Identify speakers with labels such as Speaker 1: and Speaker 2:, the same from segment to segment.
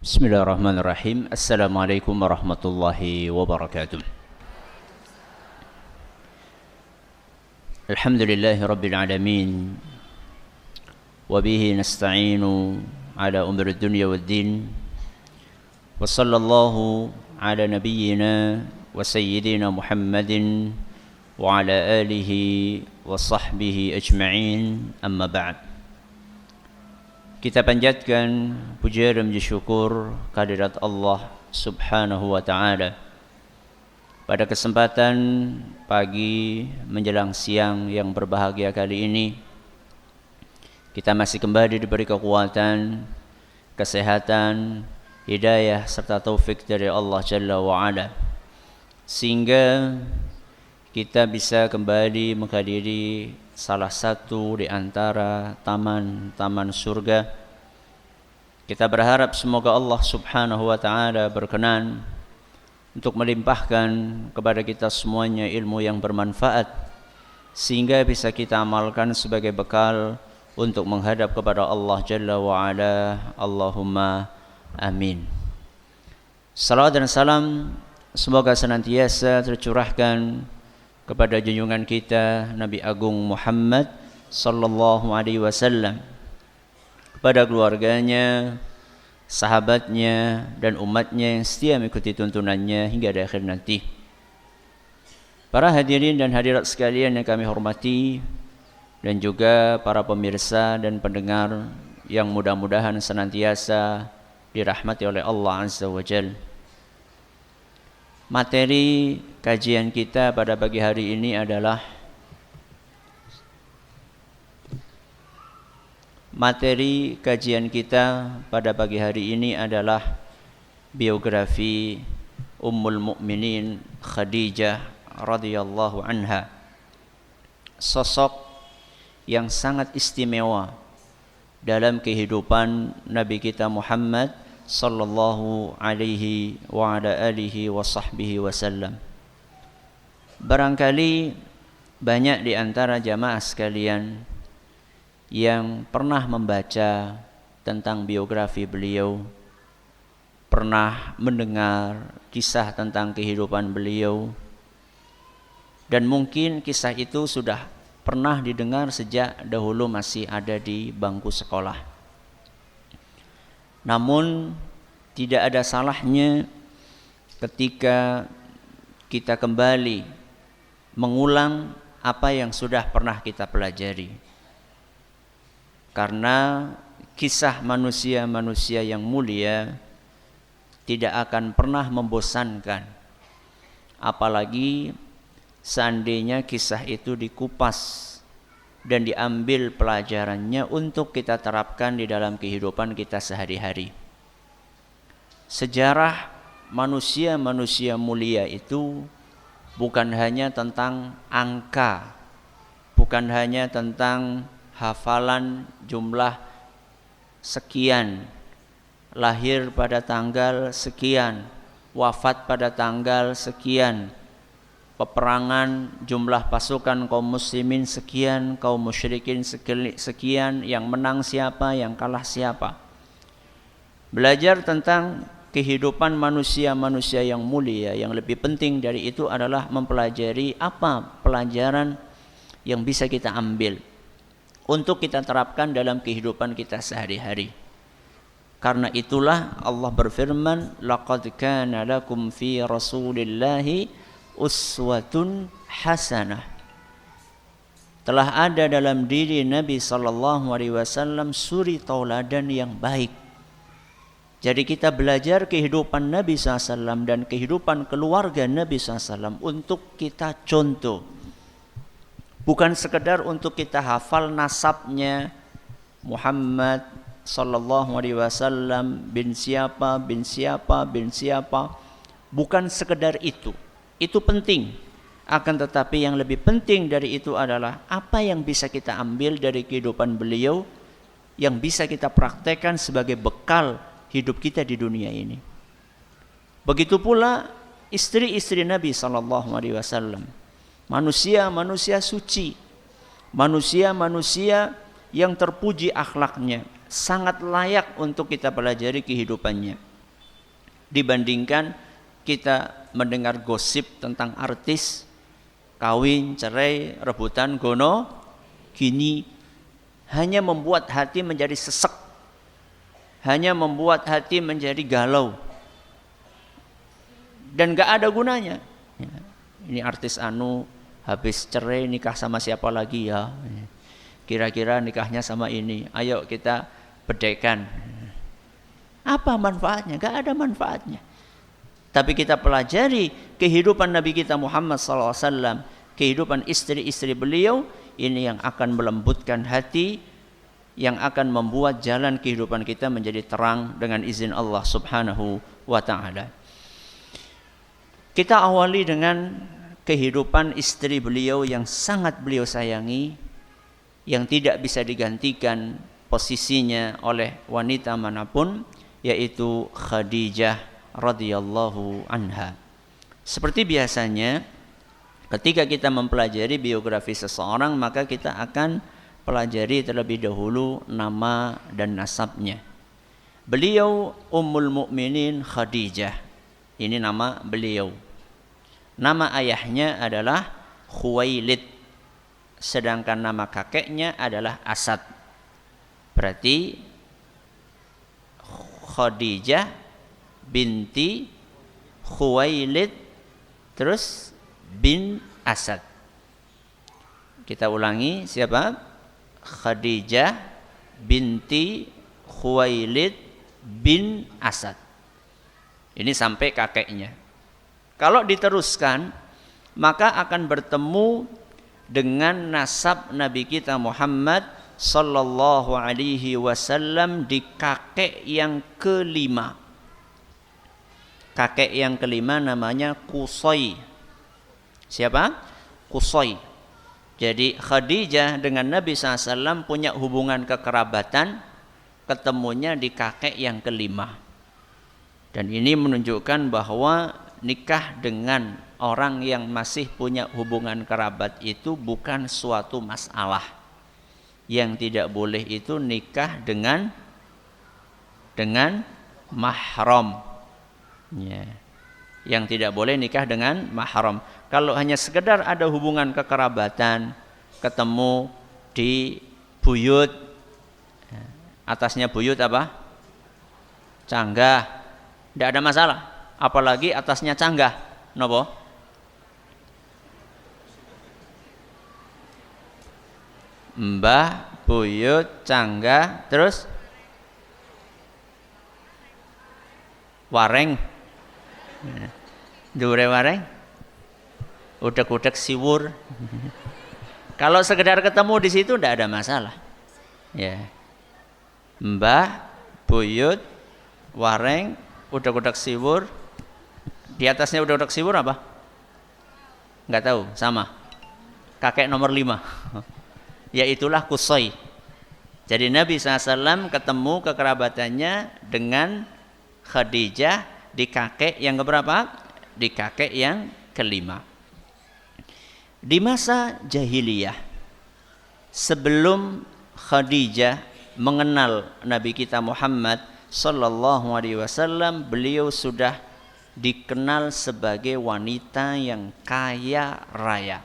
Speaker 1: Bismillahirrahmanirrahim. Assalamualaikum warahmatullahi wabarakatuh. Alhamdulillahi rabbil alamin. Wabihi nasta'inu ala umri dunya waddin. Wa sallallahu ala nabiyyina wa sayyidina Muhammadin wa ala alihi wa sahbihi ajma'in. Amma ba'd. Kita panjatkan puja dan puji syukur kehadirat Allah Subhanahu wa taala. Pada kesempatan pagi menjelang siang yang berbahagia kali ini, kita masih kembali diberi kekuatan, kesehatan, hidayah serta taufik dari Allah Jalla wa Ala, sehingga kita bisa kembali menghadiri salah satu di antara taman-taman surga. Kita berharap semoga Allah Subhanahu wa taala berkenan untuk melimpahkan kepada kita semuanya ilmu yang bermanfaat, sehingga bisa kita amalkan sebagai bekal untuk menghadap kepada Allah Jalla wa Ala. Allahumma amin. Salawat dan salam semoga senantiasa tercurahkan kepada junjungan kita Nabi Agung Muhammad sallallahu alaihi wasallam, kepada keluarganya, sahabatnya dan umatnya yang setia mengikuti tuntunannya hingga di akhir nanti. Para hadirin dan hadirat sekalian yang kami hormati, dan juga para pemirsa dan pendengar yang mudah-mudahan senantiasa dirahmati oleh Allah Azza wa Jalla. Materi kajian kita pada pagi hari ini adalah biografi Ummul Mukminin Khadijah radhiyallahu anha, sosok yang sangat istimewa dalam kehidupan Nabi kita Muhammad sallallahu alaihi wa ala alihi wa sahbihi wasallam. Barangkali banyak di antara jamaah sekalian yang pernah membaca tentang biografi beliau, pernah mendengar kisah tentang kehidupan beliau, dan mungkin kisah itu sudah pernah didengar sejak dahulu masih ada di bangku sekolah. Namun tidak ada salahnya ketika kita kembali mengulang apa yang sudah pernah kita pelajari, karena kisah manusia-manusia yang mulia tidak akan pernah membosankan, apalagi seandainya kisah itu dikupas dan diambil pelajarannya untuk kita terapkan di dalam kehidupan kita sehari-hari. Sejarah manusia-manusia mulia itu bukan hanya tentang angka, bukan hanya tentang hafalan jumlah sekian, lahir pada tanggal sekian, wafat pada tanggal sekian, peperangan jumlah pasukan kaum muslimin sekian, kaum musyrikin sekian, yang menang siapa, yang kalah siapa. Belajar tentang kehidupan manusia-manusia yang mulia, yang lebih penting dari itu adalah mempelajari apa pelajaran yang bisa kita ambil untuk kita terapkan dalam kehidupan kita sehari-hari. Karena itulah Allah berfirman, laqad kana lakum fi rasulillahi uswatun hasanah. Telah ada dalam diri Nabi sallallahu alaihi wasallam suri tauladan yang baik. Jadi kita belajar kehidupan Nabi SAW dan kehidupan keluarga Nabi SAW untuk kita contoh. Bukan sekedar untuk kita hafal nasabnya Muhammad sallallahu alaihi wasallam bin siapa, bin siapa, bin siapa. Bukan sekedar itu. Itu penting. Akan tetapi yang lebih penting dari itu adalah apa yang bisa kita ambil dari kehidupan beliau, yang bisa kita praktekkan sebagai bekal hidup kita di dunia ini. Begitu pula istri-istri Nabi SAW, manusia-manusia suci, manusia-manusia yang terpuji akhlaknya, sangat layak untuk kita pelajari kehidupannya. dibandingkan kita mendengar gosip tentang artis kawin, cerai, rebutan, gono, gini. Hanya membuat hati menjadi sesek, hanya membuat hati menjadi galau, dan gak ada gunanya. Ini artis anu habis cerai nikah sama siapa lagi ya? Kira-kira nikahnya sama ini. Ayo kita bedaikan. Apa manfaatnya? Gak ada manfaatnya. Tapi kita pelajari kehidupan Nabi kita Muhammad SAW, kehidupan istri-istri beliau, ini yang akan melembutkan hati, yang akan membuat jalan kehidupan kita menjadi terang dengan izin Allah Subhanahu wa ta'ala. Kita awali dengan kehidupan istri beliau yang sangat beliau sayangi, yang tidak bisa digantikan posisinya oleh wanita manapun, yaitu Khadijah radhiyallahu anha. Seperti biasanya, ketika kita mempelajari biografi seseorang, maka kita akan pelajari terlebih dahulu nama dan nasabnya. Beliau Ummul Mukminin Khadijah. Ini nama beliau. Nama ayahnya adalah Khuwailid, sedangkan nama kakeknya adalah Asad. Berarti Khadijah binti Khuwailid terus bin Asad. Kita ulangi, siapa? Khadijah binti Khuwailid bin Asad. Ini sampai kakeknya. Kalau diteruskan, maka akan bertemu dengan nasab Nabi kita Muhammad sallallahu alaihi wasallam di kakek yang kelima. Kakek yang kelima namanya Qusay. Siapa? Qusay. Jadi Khadijah dengan Nabi SAW punya hubungan kekerabatan, ketemunya di kakek yang kelima. Dan ini menunjukkan bahwa nikah dengan orang yang masih punya hubungan kerabat itu bukan suatu masalah. Yang tidak boleh itu nikah dengan mahram. Ya. Yang tidak boleh nikah dengan mahram. Kalau hanya sekedar ada hubungan kekerabatan, ketemu di buyut, atasnya buyut apa? Canggah, tidak ada masalah. Apalagi atasnya canggah, nopo? Mbah, buyut, canggah, terus wareng. Dure wareng, udek-udek siwur. Kalau sekedar ketemu di situ tidak ada masalah. Ya, mbah, buyut, wareng, udek-udek siwur. Di atasnya udek-udek siwur apa? Enggak tahu, sama. Kakek nomor 5. Yaitulah Qusay. Jadi Nabi SAW ketemu kekerabatannya dengan Khadijah di kakek yang keberapa? Di kakek yang kelima. Di masa jahiliyah, sebelum Khadijah mengenal Nabi kita Muhammad sallallahu alaihi wasallam, beliau sudah dikenal sebagai wanita yang kaya raya.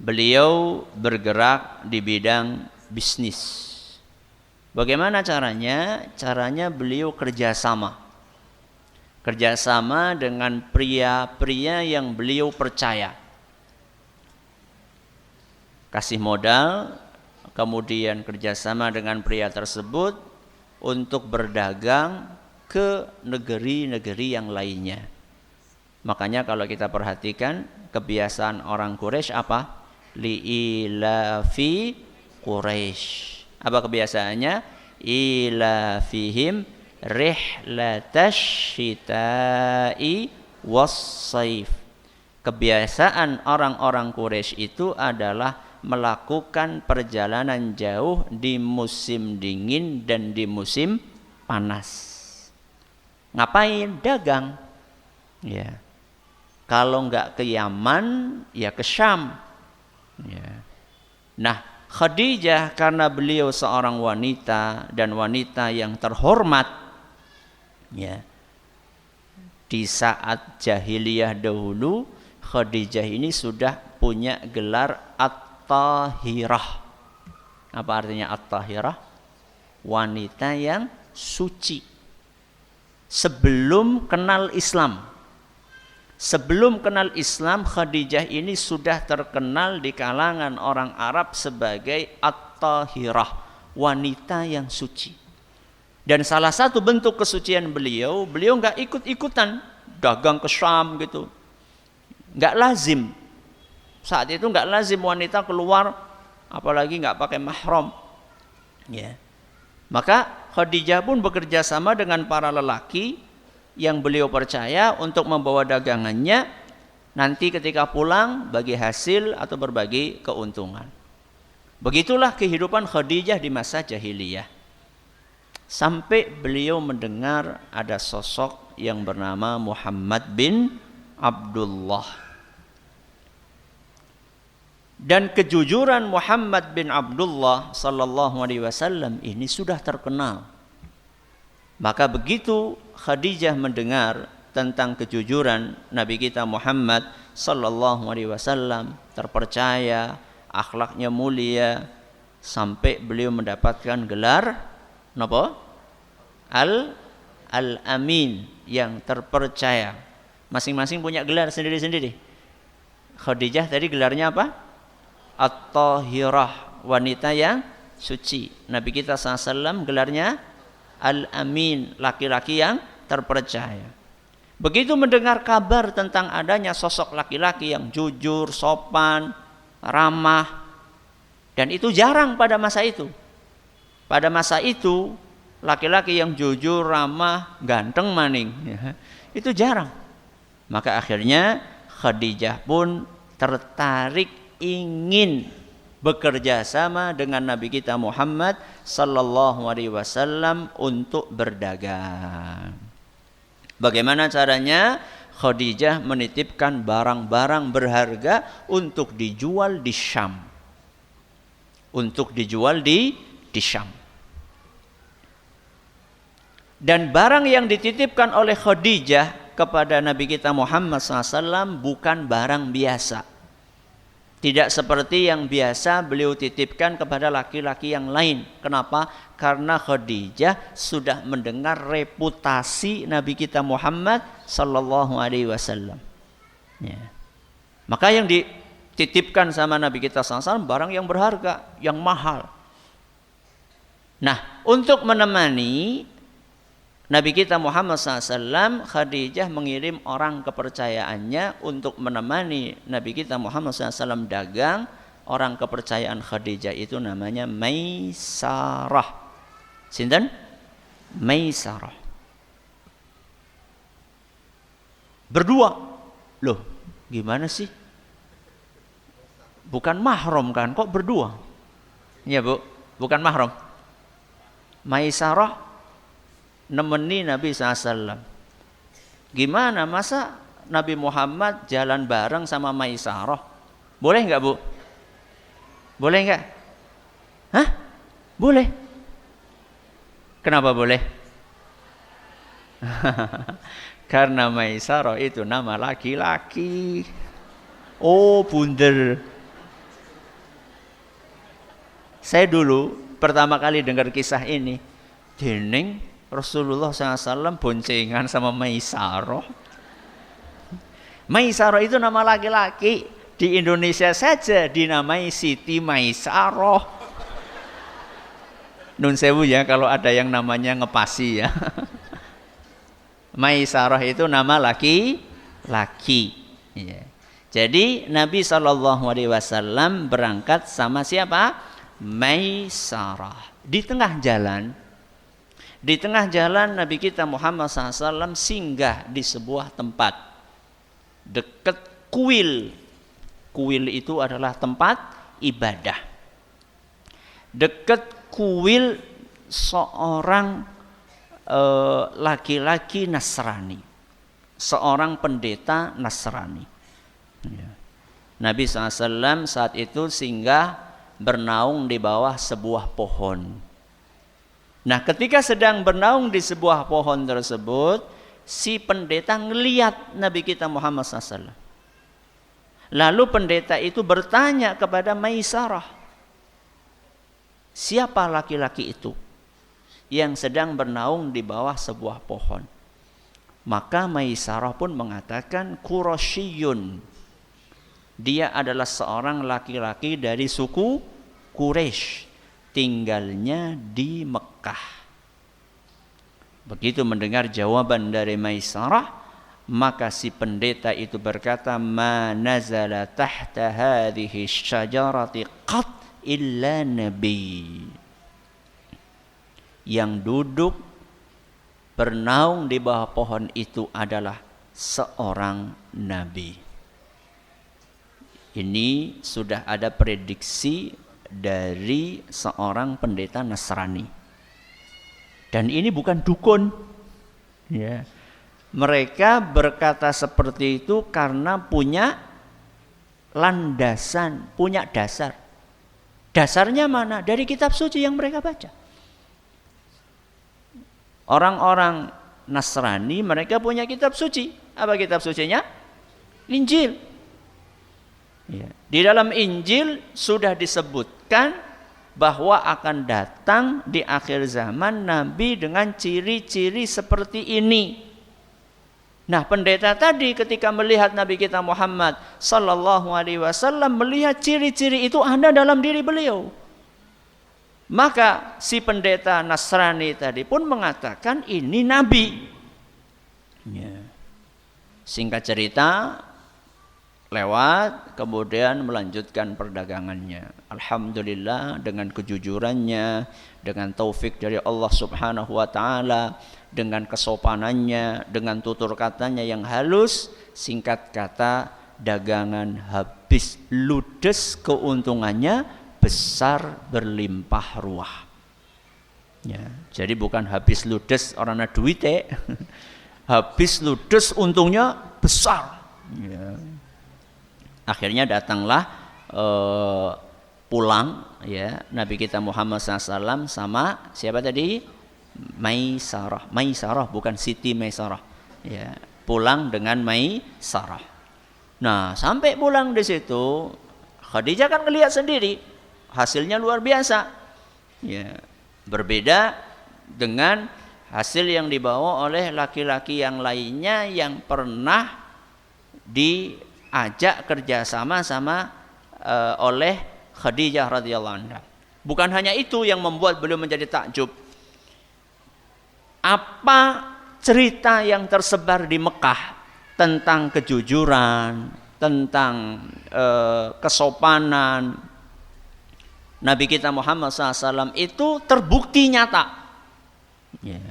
Speaker 1: Beliau bergerak di bidang bisnis. Bagaimana caranya? Caranya beliau kerjasama dengan pria-pria yang beliau percaya. Kasih modal, kemudian kerjasama dengan pria tersebut untuk berdagang ke negeri-negeri yang lainnya. Makanya kalau kita perhatikan kebiasaan orang Quraisy apa? Li'ilafi Quraisy. Apa kebiasaannya? Ilafihim rihlatash syita'i was-saif. Kebiasaan orang-orang Quraisy itu adalah melakukan perjalanan jauh di musim dingin dan di musim panas. Ngapain? Dagang. Ya. Kalau enggak ke Yaman, ya ke Syam. Ya. Nah, Khadijah karena beliau seorang wanita dan wanita yang terhormat, Ya. Di saat jahiliyah dahulu, Khadijah ini sudah punya gelar At-Tahirah. Apa artinya At-Tahirah? Wanita yang suci. Sebelum kenal Islam. Sebelum kenal Islam, Khadijah ini sudah terkenal di kalangan orang Arab sebagai At-Tahirah, wanita yang suci. Dan salah satu bentuk kesucian beliau nggak ikut-ikutan dagang ke Syam gitu. Nggak lazim. Saat itu nggak lazim wanita keluar, apalagi nggak pakai mahram. Ya. Maka Khadijah pun bekerja sama dengan para lelaki yang beliau percaya untuk membawa dagangannya. Nanti ketika pulang bagi hasil atau berbagi keuntungan. Begitulah kehidupan Khadijah di masa jahiliyah. Sampai beliau mendengar ada sosok yang bernama Muhammad bin Abdullah. Dan kejujuran Muhammad bin Abdullah sallallahu alaihi wasallam ini sudah terkenal. Maka begitu Khadijah mendengar tentang kejujuran Nabi kita Muhammad sallallahu alaihi wasallam, terpercaya, akhlaknya mulia, sampai beliau mendapatkan gelar napa? Al-Amin, yang terpercaya. Masing-masing punya gelar sendiri-sendiri. Khadijah tadi gelarnya apa? At-Tahirah, wanita yang suci. Nabi kita SAW gelarnya Al-Amin, laki-laki yang terpercaya. Begitu mendengar kabar tentang adanya sosok laki-laki yang jujur, sopan, ramah, dan itu jarang pada masa itu. Pada masa itu, laki-laki yang jujur, ramah, ganteng maning, ya, itu jarang. Maka akhirnya Khadijah pun tertarik ingin bekerja sama dengan Nabi kita Muhammad sallallahu alaihi wasallam untuk berdagang. Bagaimana caranya? Khadijah menitipkan barang-barang berharga untuk dijual di Syam. Untuk dijual di Syam. Dan barang yang dititipkan oleh Khadijah kepada Nabi kita Muhammad SAW bukan barang biasa. Tidak seperti yang biasa beliau titipkan kepada laki-laki yang lain. Kenapa? Karena Khadijah sudah mendengar reputasi Nabi kita Muhammad sallallahu alaihi wasallam. Ya. Maka yang dititipkan sama Nabi kita SAW barang yang berharga, yang mahal. Nah, untuk menemani Nabi kita Muhammad SAW, Khadijah mengirim orang kepercayaannya untuk menemani Nabi kita Muhammad SAW dagang. Orang kepercayaan Khadijah itu namanya Maisarah. Sinten? Maisarah. Berdua. Loh, gimana sih? Bukan mahram kan? Kok berdua? Iya Bu, bukan mahram. Maisarah nemeni Nabi SAW. Gimana masa Nabi Muhammad jalan bareng sama Maisarah? Boleh nggak Bu? Boleh nggak? Hah? Boleh. Kenapa boleh? Karena Maisarah itu nama laki-laki. Oh bunder. Saya dulu pertama kali dengar kisah ini, dening Rasulullah SAW boncengan sama Maisarah. Maisarah itu nama laki-laki. Di Indonesia saja dinamai Siti Maisarah. Nun sewu ya kalau ada yang namanya ngepasi ya. Maisarah itu nama laki-laki. Ya. Jadi Nabi SAW berangkat sama siapa? Maisarah. Di tengah jalan Nabi kita Muhammad SAW singgah di sebuah tempat dekat kuil. Kuil itu adalah tempat ibadah. Dekat kuil seorang laki-laki Nasrani, seorang pendeta Nasrani. Nabi SAW saat itu singgah bernaung di bawah sebuah pohon. Nah, ketika sedang bernaung di sebuah pohon tersebut, si pendeta ngelihat Nabi kita Muhammad SAW. Lalu pendeta itu bertanya kepada Maisarah, siapa laki-laki itu yang sedang bernaung di bawah sebuah pohon? Maka Maisarah pun mengatakan, Qurasyyun. Dia adalah seorang laki-laki dari suku Quraisy, tinggalnya di Mekah. Begitu mendengar jawaban dari Maisarah, maka si pendeta itu berkata, ma nazala tahta hadhihi syajarati qat illa nabi. Yang duduk bernaung di bawah pohon itu adalah seorang nabi. Ini sudah ada prediksi dari seorang pendeta Nasrani. Dan ini bukan dukun. Ya. Mereka berkata seperti itu karena punya landasan, punya dasar. Dasarnya mana? Dari kitab suci yang mereka baca. Orang-orang Nasrani mereka punya kitab suci. Apa kitab sucinya? Injil. Ya. Di dalam Injil sudah disebutkan bahwa akan datang di akhir zaman Nabi dengan ciri-ciri seperti ini. Nah, pendeta tadi ketika melihat Nabi kita Muhammad sallallahu alaihi wasallam, melihat ciri-ciri itu ada dalam diri beliau. Maka si pendeta Nasrani tadi pun mengatakan ini nabi. Ya. Singkat cerita, lewat kemudian melanjutkan perdagangannya. Alhamdulillah dengan kejujurannya, dengan taufik dari Allah Subhanahu wa taala, dengan kesopanannya, dengan tutur katanya yang halus, singkat kata dagangan habis ludes, keuntungannya besar berlimpah ruah. Ya, jadi bukan habis ludes orang ada duit, habis ludes untungnya besar. Ya. Akhirnya datanglah pulang ya Nabi kita Muhammad SAW sama siapa tadi? Maisarah, bukan Siti Maisarah. Ya, pulang dengan Maisarah. Nah, sampai pulang di situ, Khadijah kan melihat sendiri, hasilnya luar biasa. Ya, berbeda dengan hasil yang dibawa oleh laki-laki yang lainnya yang pernah diajak kerjasama oleh Khadijah radhiyallahu anha. Bukan hanya itu yang membuat beliau menjadi takjub. Apa cerita yang tersebar di Mekah tentang kejujuran, tentang kesopanan Nabi kita Muhammad SAW itu terbukti nyata. Ya.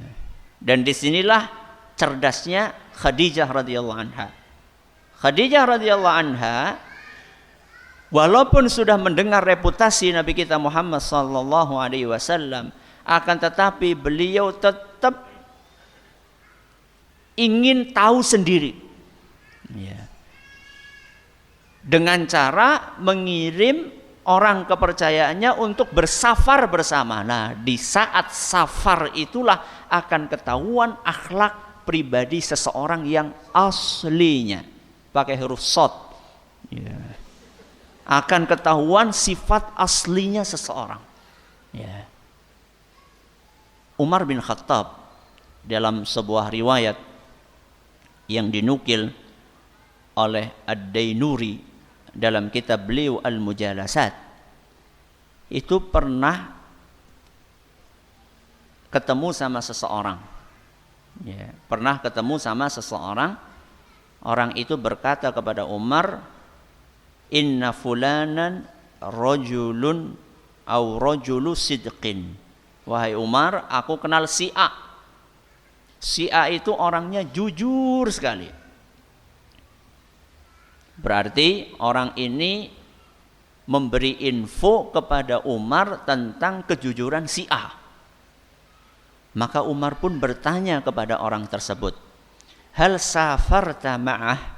Speaker 1: Dan disinilah cerdasnya Khadijah radhiyallahu anha. Khadijah radhiyallahu anha walaupun sudah mendengar reputasi Nabi kita Muhammad sallallahu alaihi wasallam, akan tetapi beliau tetap ingin tahu sendiri. Ya. Dengan cara mengirim orang kepercayaannya untuk bersafar bersama. Nah, di saat safar itulah akan ketahuan akhlak pribadi seseorang yang aslinya. Pakai huruf shad. Ya. Akan ketahuan sifat aslinya seseorang. Ya. Umar bin Khattab dalam sebuah riwayat yang dinukil oleh Ad-Dainuri dalam kitab beliau Al-Mujalasat, itu pernah ketemu sama seseorang. Ya, pernah ketemu sama seseorang. Orang itu berkata kepada Umar, inna fulanan rajulun au rajulu sidqin. Wahai Umar, aku kenal si A. Si A itu orangnya jujur sekali. Berarti orang ini memberi info kepada Umar tentang kejujuran si A. Maka Umar pun bertanya kepada orang tersebut, hal safarta ma'ah?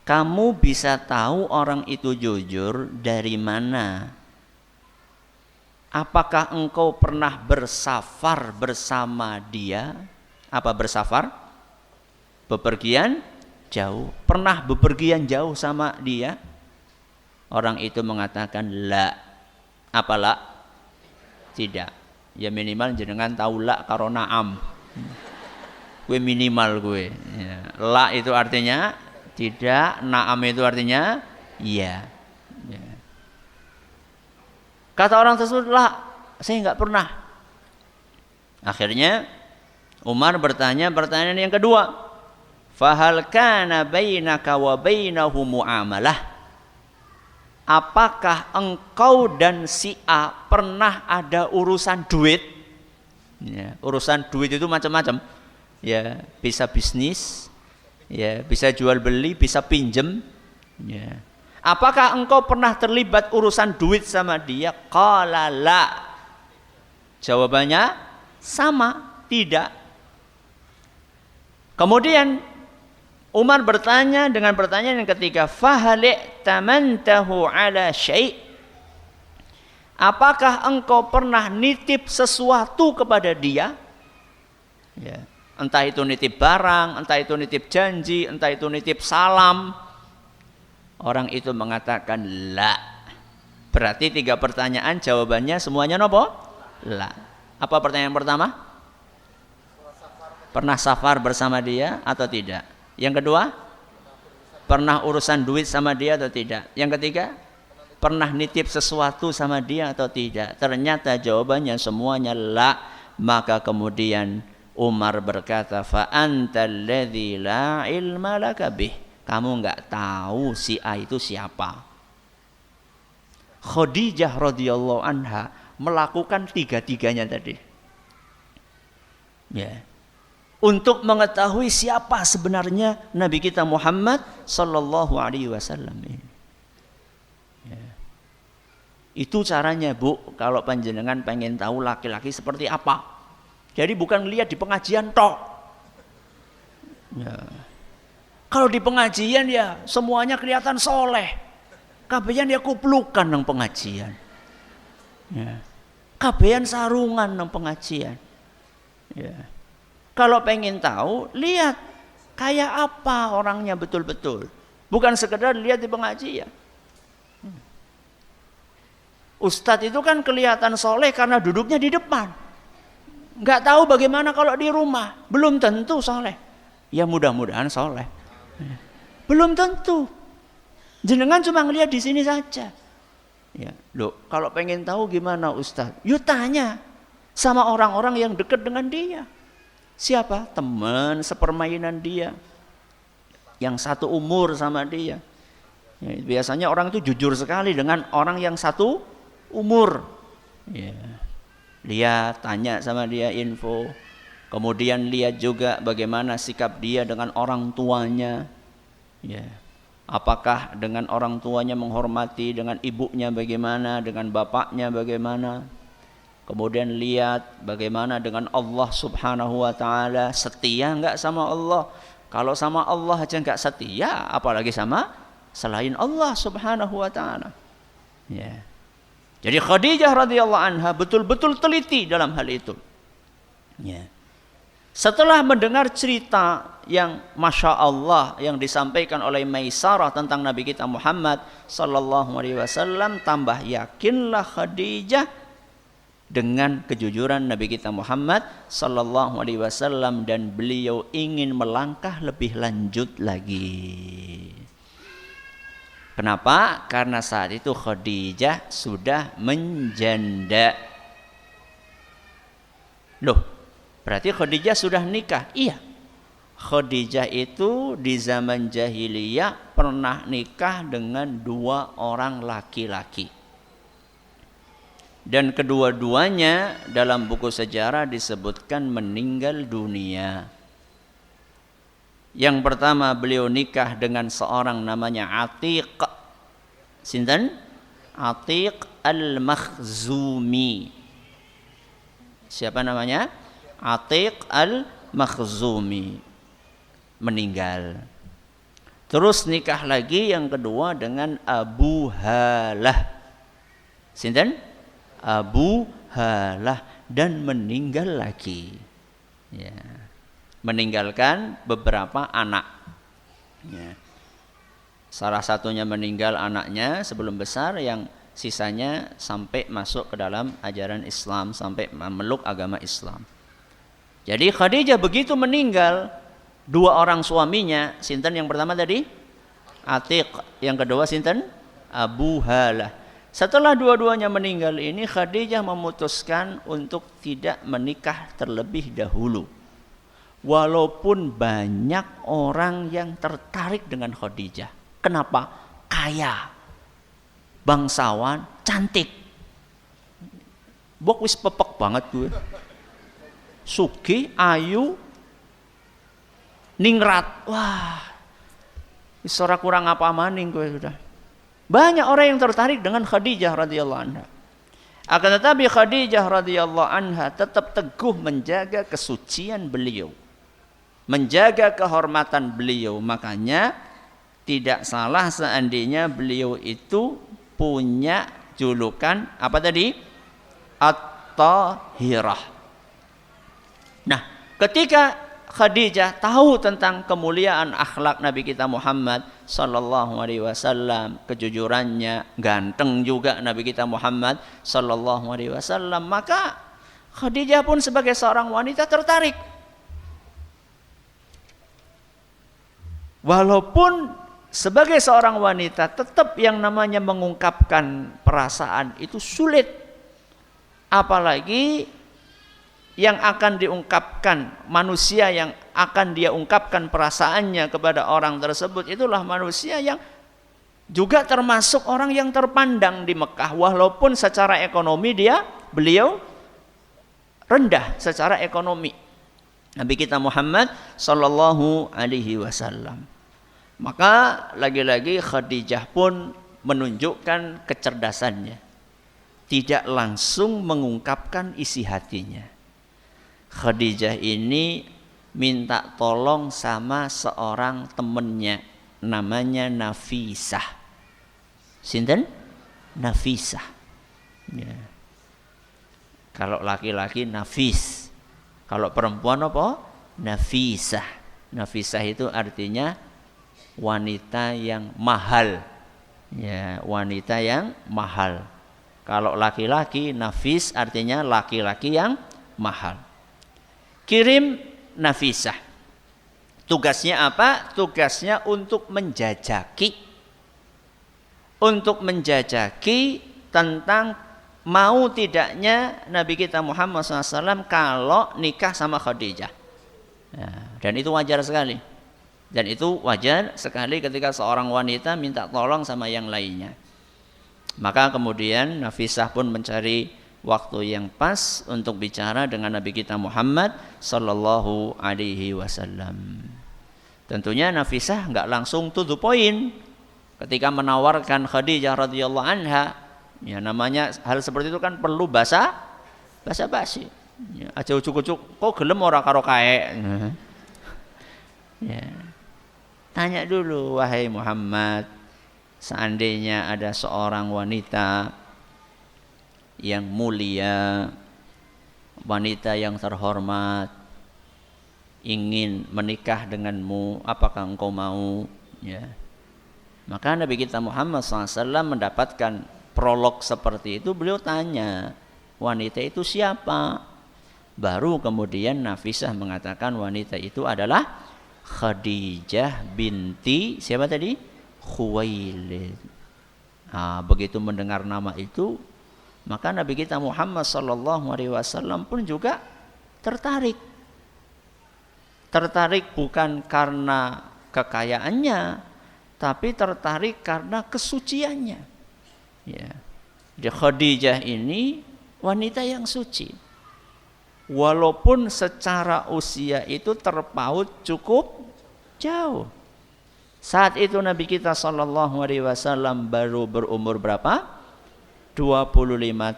Speaker 1: Kamu bisa tahu orang itu jujur dari mana? apakah engkau pernah bersafar bersama dia? Apa bersafar? Bepergian jauh. Pernah bepergian jauh sama dia? Orang itu mengatakan la. Apa la? Tidak. Ya minimal jenengan tahu la karo na'am. Gue minimal gue. Ya. La itu artinya tidak, na'am itu artinya iya. Ya. Kata orang tersebut, la, saya nggak pernah. Akhirnya Umar bertanya pertanyaan yang kedua. Fahal kana bainaka wa bainahu muamalah? Apakah engkau dan si A pernah ada urusan duit? Ya, urusan duit itu macam-macam. Ya, bisa bisnis, ya, bisa jual beli, bisa pinjem. Ya. Apakah engkau pernah terlibat urusan duit sama dia? Qala la. Jawabannya sama, tidak. Kemudian Umar bertanya dengan pertanyaan yang ketiga, fahali tamantahu ala syai'? Apakah engkau pernah nitip sesuatu kepada dia? Ya. Entah itu nitip barang, entah itu nitip janji, entah itu nitip salam. Orang itu mengatakan la. Berarti 3 pertanyaan jawabannya semuanya nopo? La. Apa pertanyaan pertama? Pernah safar bersama dia atau tidak? Yang kedua, pernah urusan duit sama dia atau tidak? Yang ketiga, pernah nitip sesuatu sama dia atau tidak? Ternyata jawabannya semuanya la. Maka kemudian Umar berkata, fa antal ladzi la ilma laka bih. Kamu enggak tahu si A itu siapa. Khadijah radhiyallahu anha melakukan 3-tiganya tadi. Ya. Untuk mengetahui siapa sebenarnya Nabi kita Muhammad sallallahu alaihi wasallam ini. Ya. Itu caranya, Bu, kalau panjenengan pengen tahu laki-laki seperti apa. Jadi bukan lihat di pengajian tok. Ya. Kalau di pengajian ya semuanya kelihatan soleh. Kabehan ya kuplukan nang pengajian. Ya. Kabehan sarungan nang pengajian. Ya. Kalau pengen tahu, lihat kayak apa orangnya betul-betul. Bukan sekedar lihat di pengajian. Ustadz itu kan kelihatan soleh karena duduknya di depan. Nggak tahu bagaimana kalau di rumah. Belum tentu soleh. Ya mudah-mudahan soleh. Belum tentu. Jenengan cuma ngelihat di sini saja. Ya, loh, kalau pengen tahu gimana Ustadz? Yuk tanya sama orang-orang yang dekat dengan dia. Siapa? Teman sepermainan dia. Yang satu umur sama dia. Ya, biasanya orang itu jujur sekali dengan orang yang satu umur. Ya. Lihat, tanya sama dia info. Kemudian lihat juga bagaimana sikap dia dengan orang tuanya. Ya. Apakah dengan orang tuanya menghormati, dengan ibunya bagaimana, dengan bapaknya bagaimana. Kemudian lihat bagaimana dengan Allah subhanahu wa ta'ala. Setia enggak sama Allah? Kalau sama Allah aja enggak setia, apalagi sama selain Allah subhanahu wa ta'ala. Ya. Jadi Khadijah radhiyallahu anha betul-betul teliti dalam hal itu. Ya. Setelah mendengar cerita yang Masya Allah yang disampaikan oleh Maisarah tentang Nabi kita Muhammad sallallahu alaihi wasallam, tambah yakinlah Khadijah dengan kejujuran Nabi kita Muhammad sallallahu alaihi wasallam, dan beliau ingin melangkah lebih lanjut lagi. Kenapa? Karena saat itu Khadijah sudah menjanda. Loh, berarti Khadijah sudah nikah? Iya. Khadijah itu di zaman jahiliyah pernah nikah dengan 2 orang laki-laki. Dan kedua-duanya dalam buku sejarah disebutkan meninggal dunia. Yang pertama beliau nikah dengan seorang namanya Atiq. Sinten? Atiq al-Makhzumi. Siapa namanya? Atiq al-Makhzumi. Meninggal. Terus nikah lagi yang kedua dengan Abu Halah. Sinten? Abu Halah, dan meninggal lagi. Ya. Meninggalkan beberapa anak. Ya. Salah satunya meninggal anaknya sebelum besar, yang sisanya sampai masuk ke dalam ajaran Islam, sampai memeluk agama Islam. Jadi Khadijah begitu meninggal, dua orang suaminya, sinten yang pertama tadi? Atiq, yang kedua sinten? Abu Halah. Setelah dua-duanya meninggal ini, Khadijah memutuskan untuk tidak menikah terlebih dahulu. Walaupun banyak orang yang tertarik dengan Khadijah. Kenapa? Kaya, bangsawan, cantik. Bok wis pepek banget gue. Sugih, ayu, ningrat. Wah, isora kurang apa maning gue sudah. Banyak orang yang tertarik dengan Khadijah radhiyallahu anha. Akan tetapi Khadijah radhiyallahu anha tetap teguh menjaga kesucian beliau, menjaga kehormatan beliau. Makanya tidak salah seandainya beliau itu punya julukan apa tadi? At-Tahirah. Nah, ketika Khadijah tahu tentang kemuliaan akhlak Nabi kita Muhammad sallallahu alaihi wasallam, kejujurannya, ganteng juga Nabi kita Muhammad sallallahu alaihi wasallam, maka Khadijah pun sebagai seorang wanita tertarik. Walaupun sebagai seorang wanita tetap yang namanya mengungkapkan perasaan itu sulit. Apalagi yang akan diungkapkan, manusia yang akan dia ungkapkan perasaannya kepada orang tersebut, itulah manusia yang juga termasuk orang yang terpandang di Mekah. Walaupun secara ekonomi beliau rendah secara ekonomi, Nabi kita Muhammad sallallahu alaihi wasallam. Maka lagi-lagi Khadijah pun menunjukkan kecerdasannya, tidak langsung mengungkapkan isi hatinya. Khadijah ini minta tolong sama seorang temennya, namanya Nafisah. Sinten? Nafisah. Ya. Kalau laki-laki Nafis, kalau perempuan apa? Nafisah. Nafisah itu artinya wanita yang mahal. Ya, wanita yang mahal. Kalau laki-laki Nafis artinya laki-laki yang mahal. Kirim Nafisah. Tugasnya apa? Tugasnya untuk menjajaki. Untuk menjajaki tentang mau tidaknya Nabi kita Muhammad SAW kalau nikah sama Khadijah. Ya, dan itu wajar sekali. Dan itu wajar sekali ketika seorang wanita minta tolong sama yang lainnya. Maka kemudian Nafisah pun mencari waktu yang pas untuk bicara dengan Nabi kita Muhammad sallallahu alaihi wasallam. Tentunya Nafisah enggak langsung to the point ketika menawarkan Khadijah radhiyallahu anha. Ya, namanya hal seperti itu kan perlu basa-basi. Ya, aja ujuk-ujuk kok gelem ora karo kae. Ya. Tanya dulu, wahai Muhammad, seandainya ada seorang wanita yang mulia, wanita yang terhormat, ingin menikah denganmu, apakah engkau mau? Ya. Maka Nabi kita Muhammad SAW mendapatkan prolog seperti itu. Beliau tanya, wanita itu siapa? Baru kemudian Nafisah mengatakan wanita itu adalah Khadijah binti siapa tadi? Khuwailid. Nah, begitu mendengar nama itu, maka Nabi kita Muhammad SAW pun juga tertarik. Tertarik bukan karena kekayaannya, tapi tertarik karena kesuciannya. Ya. Jadi Khadijah ini wanita yang suci. Walaupun secara usia itu terpaut cukup jauh. Saat itu Nabi kita SAW baru berumur berapa? 25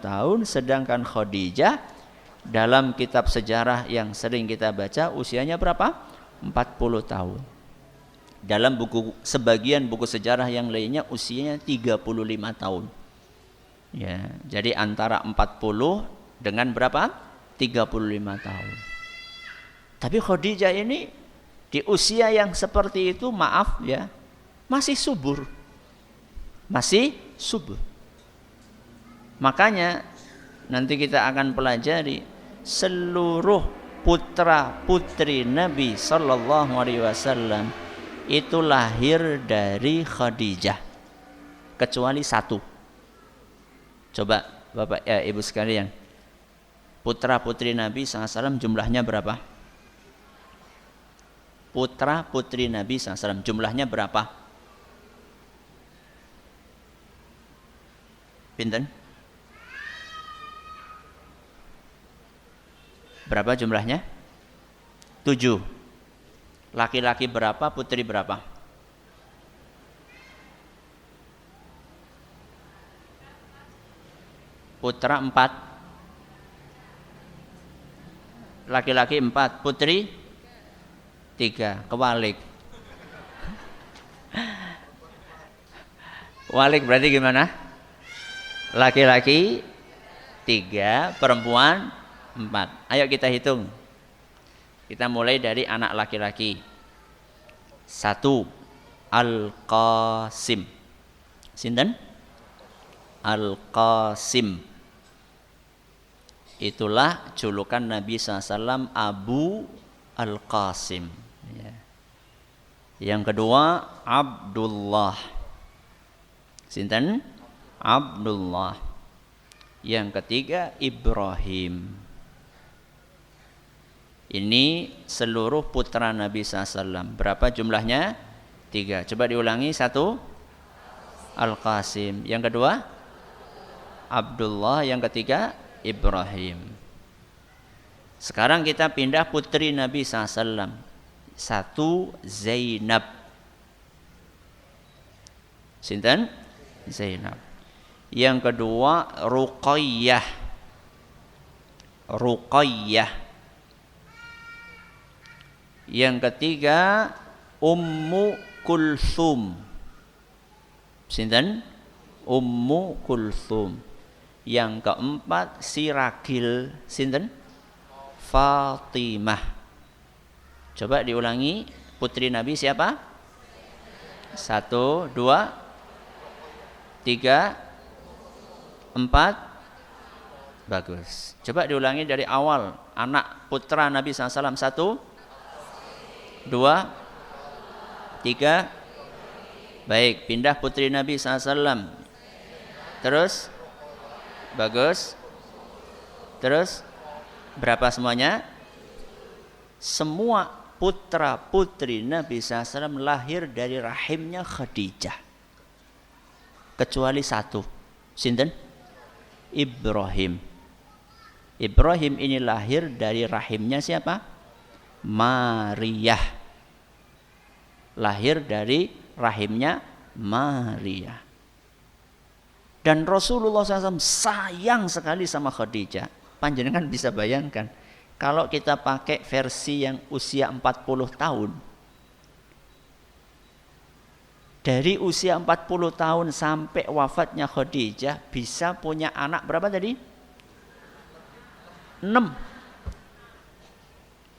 Speaker 1: tahun, sedangkan Khadijah dalam kitab sejarah yang sering kita baca usianya berapa? 40 tahun. Dalam sebagian buku sejarah yang lainnya usianya 35 tahun. Ya, jadi antara 40 dengan berapa? 35 tahun. Tapi Khadijah ini di usia yang seperti itu, maaf ya, masih subur. Masih subur. Makanya nanti kita akan pelajari seluruh putra putri Nabi sallallahu alaihi wasallam itu lahir dari Khadijah kecuali satu. Coba Bapak ya Ibu sekalian, putra putri Nabi SAW jumlahnya berapa? Putra putri Nabi SAW jumlahnya berapa? Pinten? Berapa jumlahnya? 7. Laki-laki berapa, putri berapa? Putra 4. Laki-laki 4, putri 3. Kebalik. Walik berarti gimana? Laki-laki 3, perempuan 4. Ayo kita hitung. Kita mulai dari anak laki-laki. 1. Al-Qasim. Sinten? Al-Qasim. Itulah julukan Nabi SAW, Abu Al-Qasim. Ya. Yang kedua, Abdullah. Sinten? Abdullah. Yang ketiga, Ibrahim. Ini seluruh putra Nabi SAW. Berapa jumlahnya? 3. Coba diulangi. 1. Al-Qasim. Yang kedua? Abdullah. Yang ketiga? Ibrahim. Sekarang kita pindah putri Nabi SAW. 1. Zainab. Sinten? Zainab. Yang kedua Ruqayyah. Ruqayyah. Yang ketiga Ummu Kulthum. Sinten? Ummu Kulthum. Yang keempat Siragil. Sinten? Fatimah. Coba diulangi. Putri Nabi siapa? 1, 2, 3, 4. Bagus. Coba diulangi dari awal. Anak putra Nabi SAW. 1, 2, 3. Baik, pindah putri Nabi SAW. Terus? Bagus. Terus? Berapa semuanya? Semua putra putri Nabi SAW lahir dari rahimnya Khadijah. Kecuali satu. Sinten? Ibrahim. Ibrahim ini lahir dari rahimnya siapa? Maria. Lahir dari rahimnya Maria. Dan Rasulullah SAW sayang sekali sama Khadijah. Panjenengan bisa bayangkan, kalau kita pakai versi yang usia 40 tahun, dari usia 40 tahun sampai wafatnya Khadijah bisa punya anak berapa tadi? 6.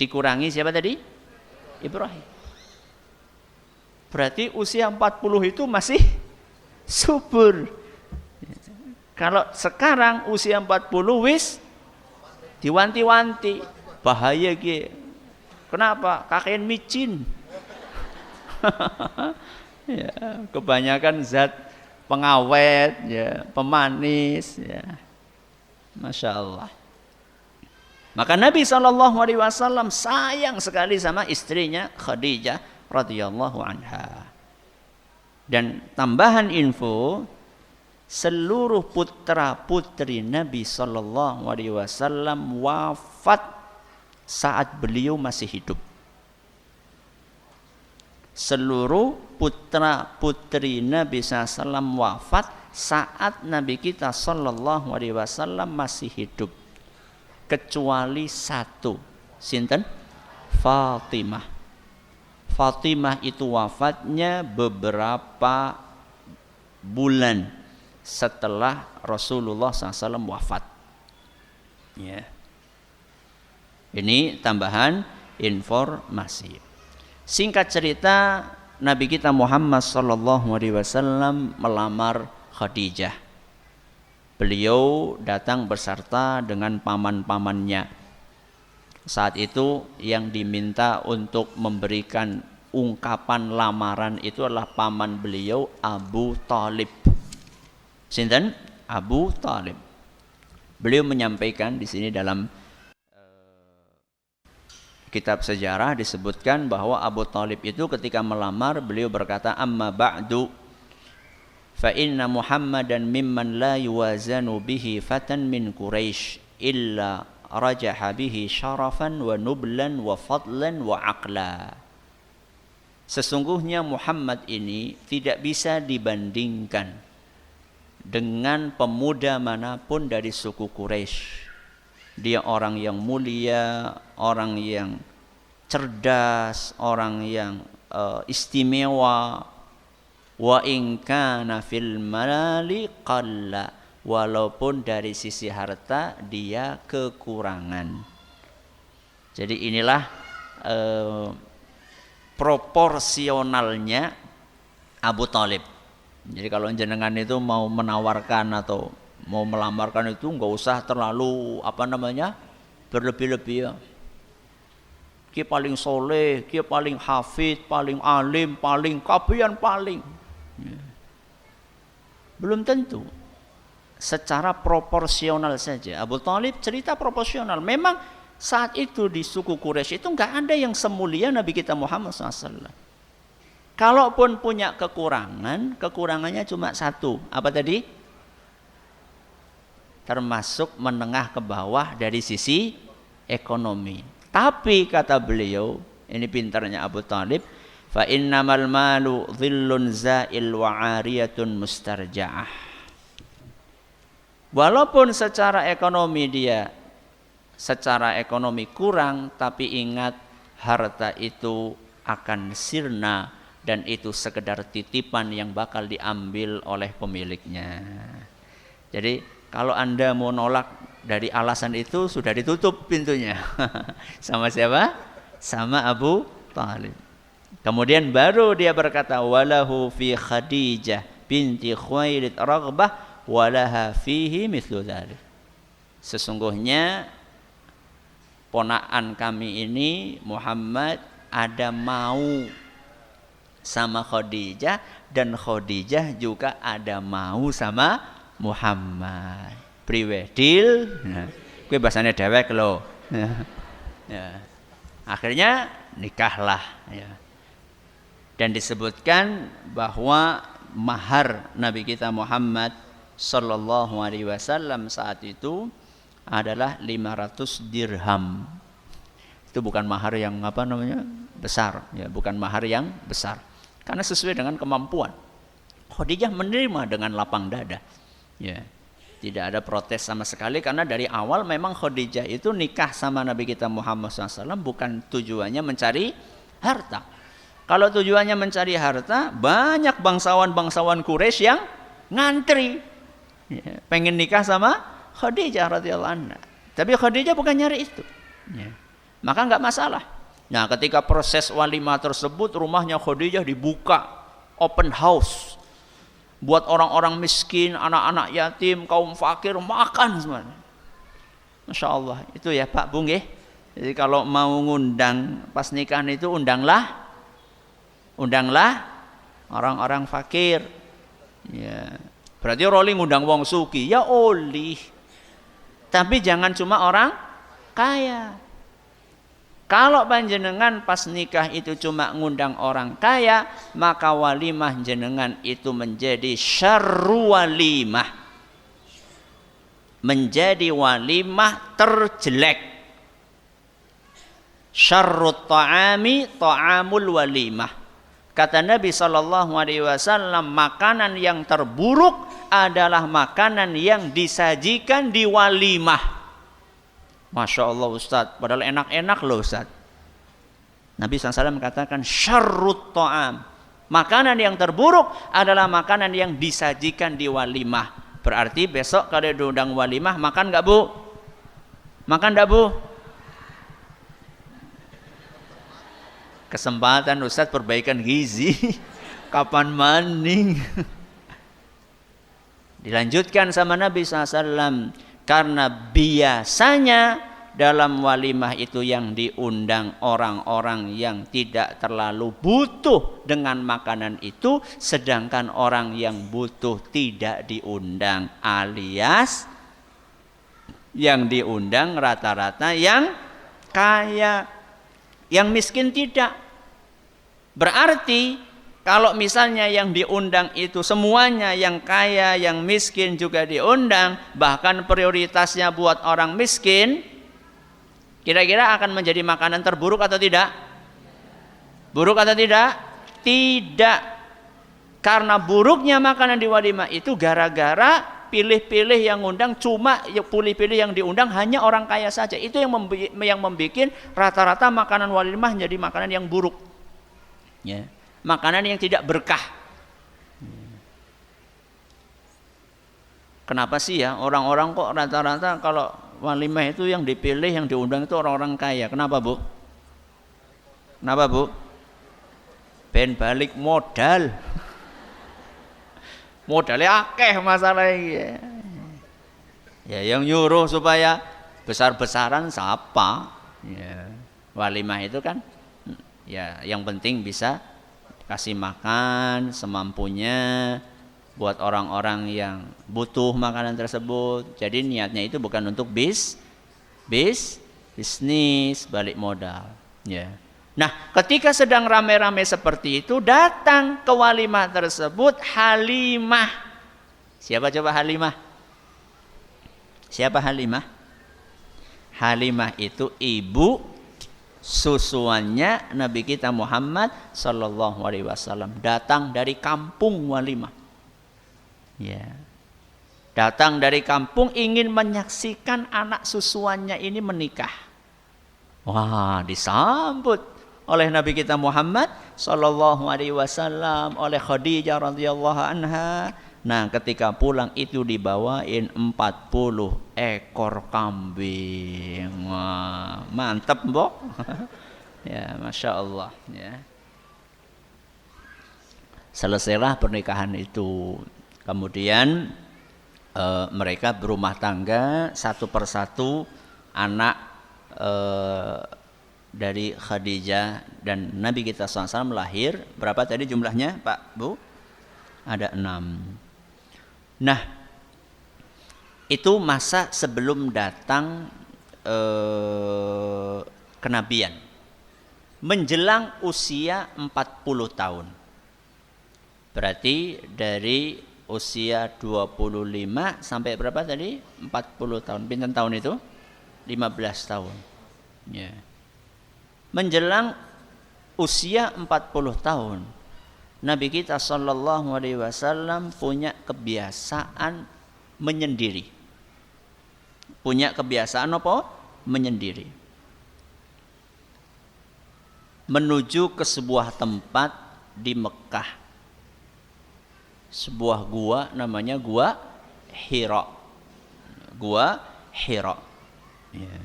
Speaker 1: Dikurangi siapa tadi? Ibrahim. Berarti usia 40 itu masih subur. Kalau sekarang usia 40 wis diwanti-wanti, bahaya ge. Kenapa? Kakek micin. Ya, kebanyakan zat pengawet, ya, pemanis, ya. Masya Allah. Maka Nabi SAW sayang sekali sama istrinya Khadijah radhiyallahu anha. Dan tambahan info, seluruh putra putri Nabi SAW wafat saat beliau masih hidup. Seluruh putra putri Nabi SAW wafat saat Nabi kita SAW masih hidup. Kecuali satu. Sinten? Fatimah. Fatimah itu wafatnya beberapa bulan setelah Rasulullah SAW wafat. Ya. Ini tambahan informasi. Singkat cerita, Nabi kita Muhammad SAW melamar Khadijah. Beliau datang beserta dengan paman-pamannya. Saat itu yang diminta untuk memberikan ungkapan lamaran itu adalah paman beliau, Abu Thalib. Sinten? Abu Thalib. Beliau menyampaikan di sini dalam kitab sejarah disebutkan bahwa Abu Thalib itu ketika melamar beliau berkata, amma ba'du fa inna Muhammadan mimman la yuwazanu bihi fatan min Quraisy illa rajaha bihi syarafan wa nublan wa fadlan wa aqla. Sesungguhnya Muhammad ini tidak bisa dibandingkan dengan pemuda manapun dari suku Quraisy. Dia orang yang mulia, orang yang cerdas, orang yang istimewa. Wa in kana fil mali qalla, walaupun dari sisi harta dia kekurangan. Jadi inilah proporsionalnya Abu Thalib. Jadi kalau jenengan itu mau menawarkan atau mau melamarkan itu nggak usah terlalu berlebih-lebih ya. Dia paling soleh, dia paling hafid, paling alim, paling kabian paling. Belum tentu. Secara proporsional saja. Abu Thalib cerita proporsional. Memang saat itu di suku Quraisy itu nggak ada yang semulia Nabi kita Muhammad SAW. Kalaupun punya kekurangan, kekurangannya cuma satu. Apa tadi? Termasuk menengah ke bawah dari sisi ekonomi. Tapi kata beliau, ini pintarnya Abu Thalib, fa innamal malu dhillun za'il wa 'ariyatun mustarja'ah. Walaupun secara ekonomi kurang, tapi ingat harta itu akan sirna dan itu sekedar titipan yang bakal diambil oleh pemiliknya. Jadi kalau Anda mau nolak dari alasan itu sudah ditutup pintunya. Sama siapa? Sama Abu Thalib. Kemudian baru dia berkata, walahu fi Khadijah binti Khuwailid raghbah walaha fihi mithlu dzalik. Sesungguhnya ponakan kami ini Muhammad ada mau sama Khadijah dan Khadijah juga ada mau sama Muhammad. Priwe deal. Nah, kuwi bahasane dewek lho. Ya. Akhirnya nikahlah ya. Dan disebutkan bahwa mahar Nabi kita Muhammad sallallahu alaihi wasallam saat itu adalah 500 dirham. Itu bukan mahar yang besar ya, bukan mahar yang besar. Karena sesuai dengan kemampuan. Khadijah menerima dengan lapang dada. Ya. Tidak ada protes sama sekali karena dari awal memang Khadijah itu nikah sama Nabi kita Muhammad SAW bukan tujuannya mencari harta. Kalau tujuannya mencari harta, banyak bangsawan-bangsawan Quraisy yang ngantri, ya, pengen nikah sama Khadijah radhiyallahu anha. Tapi Khadijah bukan nyari itu, ya. Maka nggak masalah. Nah, ketika proses walimah tersebut, rumahnya Khadijah dibuka, open house. Buat orang-orang miskin, anak-anak yatim, kaum fakir makan semuanya. Masya Allah, itu ya Pak Bung ya. Jadi kalau mau ngundang pas nikahan itu undanglah orang-orang fakir. Ya, berarti rolling ngundang wong suki ya olih. Tapi jangan cuma orang kaya. Kalau panjenengan pas nikah itu cuma ngundang orang kaya, maka walimah jenengan itu menjadi syarru walimah. Menjadi walimah terjelek. Syarrut ta'ami ta'amul walimah. Kata Nabi SAW, makanan yang terburuk adalah makanan yang disajikan di walimah. Masya Allah Ustaz, padahal enak-enak loh Ustaz. Nabi SAW katakan syarrut ta'am, Makanan yang terburuk adalah makanan yang disajikan di walimah. Berarti besok kalau diundang walimah makan nggak Bu? Makan nggak Bu? Kesempatan Ustadz perbaikan gizi. Kapan maning? Dilanjutkan sama Nabi SAW. Karena biasanya dalam walimah itu yang diundang orang-orang yang tidak terlalu butuh dengan makanan itu, sedangkan orang yang butuh tidak diundang, alias yang diundang rata-rata yang kaya, yang miskin tidak. Berarti kalau misalnya yang diundang itu semuanya yang kaya, yang miskin juga diundang, bahkan prioritasnya buat orang miskin, kira-kira akan menjadi makanan terburuk atau tidak? Buruk atau tidak? Tidak. Karena buruknya makanan di walimah itu gara-gara pilih-pilih yang undang, cuma pilih-pilih yang diundang hanya orang kaya saja. Itu yang membuat rata-rata makanan walimah menjadi makanan yang buruk. Ya. Makanan yang tidak berkah. Kenapa sih ya orang-orang kok rata-rata kalau walimah itu yang dipilih, yang diundang itu orang-orang kaya? Kenapa Bu? Kenapa Bu? Ben balik modal. Modalnya akeh masalahnya. Ya yang nyuruh supaya besar-besaran siapa? Ya, walimah itu kan ya yang penting bisa kasih makan semampunya buat orang-orang yang butuh makanan tersebut. Jadi niatnya itu bukan untuk bisnis balik modal. Ya. Nah, ketika sedang rame-rame seperti itu, datang ke walimah tersebut Halimah. Siapa coba Halimah? Siapa Halimah? Halimah itu ibu susuannya Nabi kita Muhammad sallallahu alaihi wasallam, datang dari kampung walimah. Ya. Datang dari kampung ingin menyaksikan anak susuannya ini menikah. Wah, disambut oleh Nabi kita Muhammad sallallahu alaihi wasallam, oleh Khadijah radhiyallahu anha. Nah, ketika pulang itu dibawain 40 ekor kambing. Wah, mantap, Mbok. Ya, Masya Allah. Ya. Selesailah pernikahan itu. Kemudian mereka berumah tangga, satu persatu anak dari Khadijah dan Nabi kita SAW lahir. Berapa tadi jumlahnya, Pak, Bu? Ada 6. Nah, itu masa sebelum datang kenabian, menjelang usia 40 tahun. Berarti dari usia 25 sampai berapa tadi? 40 tahun. Pinten tahun itu? 15 tahun. Ya. Menjelang usia 40 tahun, Nabi kita sallallahu alaihi wasallam punya kebiasaan menyendiri. Punya kebiasaan apa? Menyendiri. Menuju ke sebuah tempat di Mekah. Sebuah gua namanya Gua Hira. Gua Hira. Ya.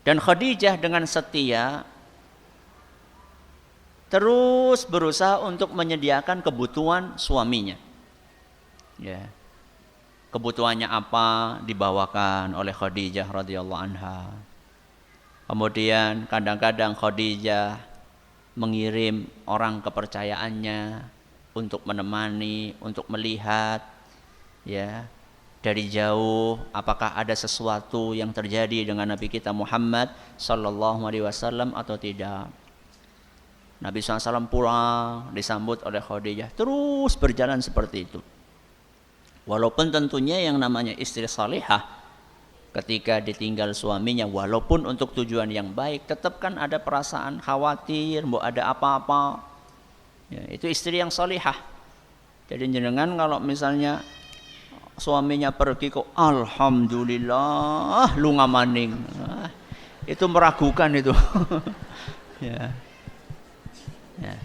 Speaker 1: Dan Khadijah dengan setia terus berusaha untuk menyediakan kebutuhan suaminya. Ya. Kebutuhannya apa dibawakan oleh Khadijah radhiyallahu anha. Kemudian kadang-kadang Khadijah mengirim orang kepercayaannya untuk menemani, untuk melihat ya dari jauh apakah ada sesuatu yang terjadi dengan Nabi kita Muhammad sallallahu alaihi wasallam atau tidak. Nabi SAW pulang disambut oleh Khadijah, terus berjalan seperti itu. Walaupun tentunya yang namanya istri salihah ketika ditinggal suaminya, walaupun untuk tujuan yang baik, tetap kan ada perasaan khawatir, mau ada apa-apa. Ya, itu istri yang salihah. Jadi jenengan kalau misalnya suaminya pergi kok alhamdulillah lu ngamaning, itu meragukan itu. Ya. Ya.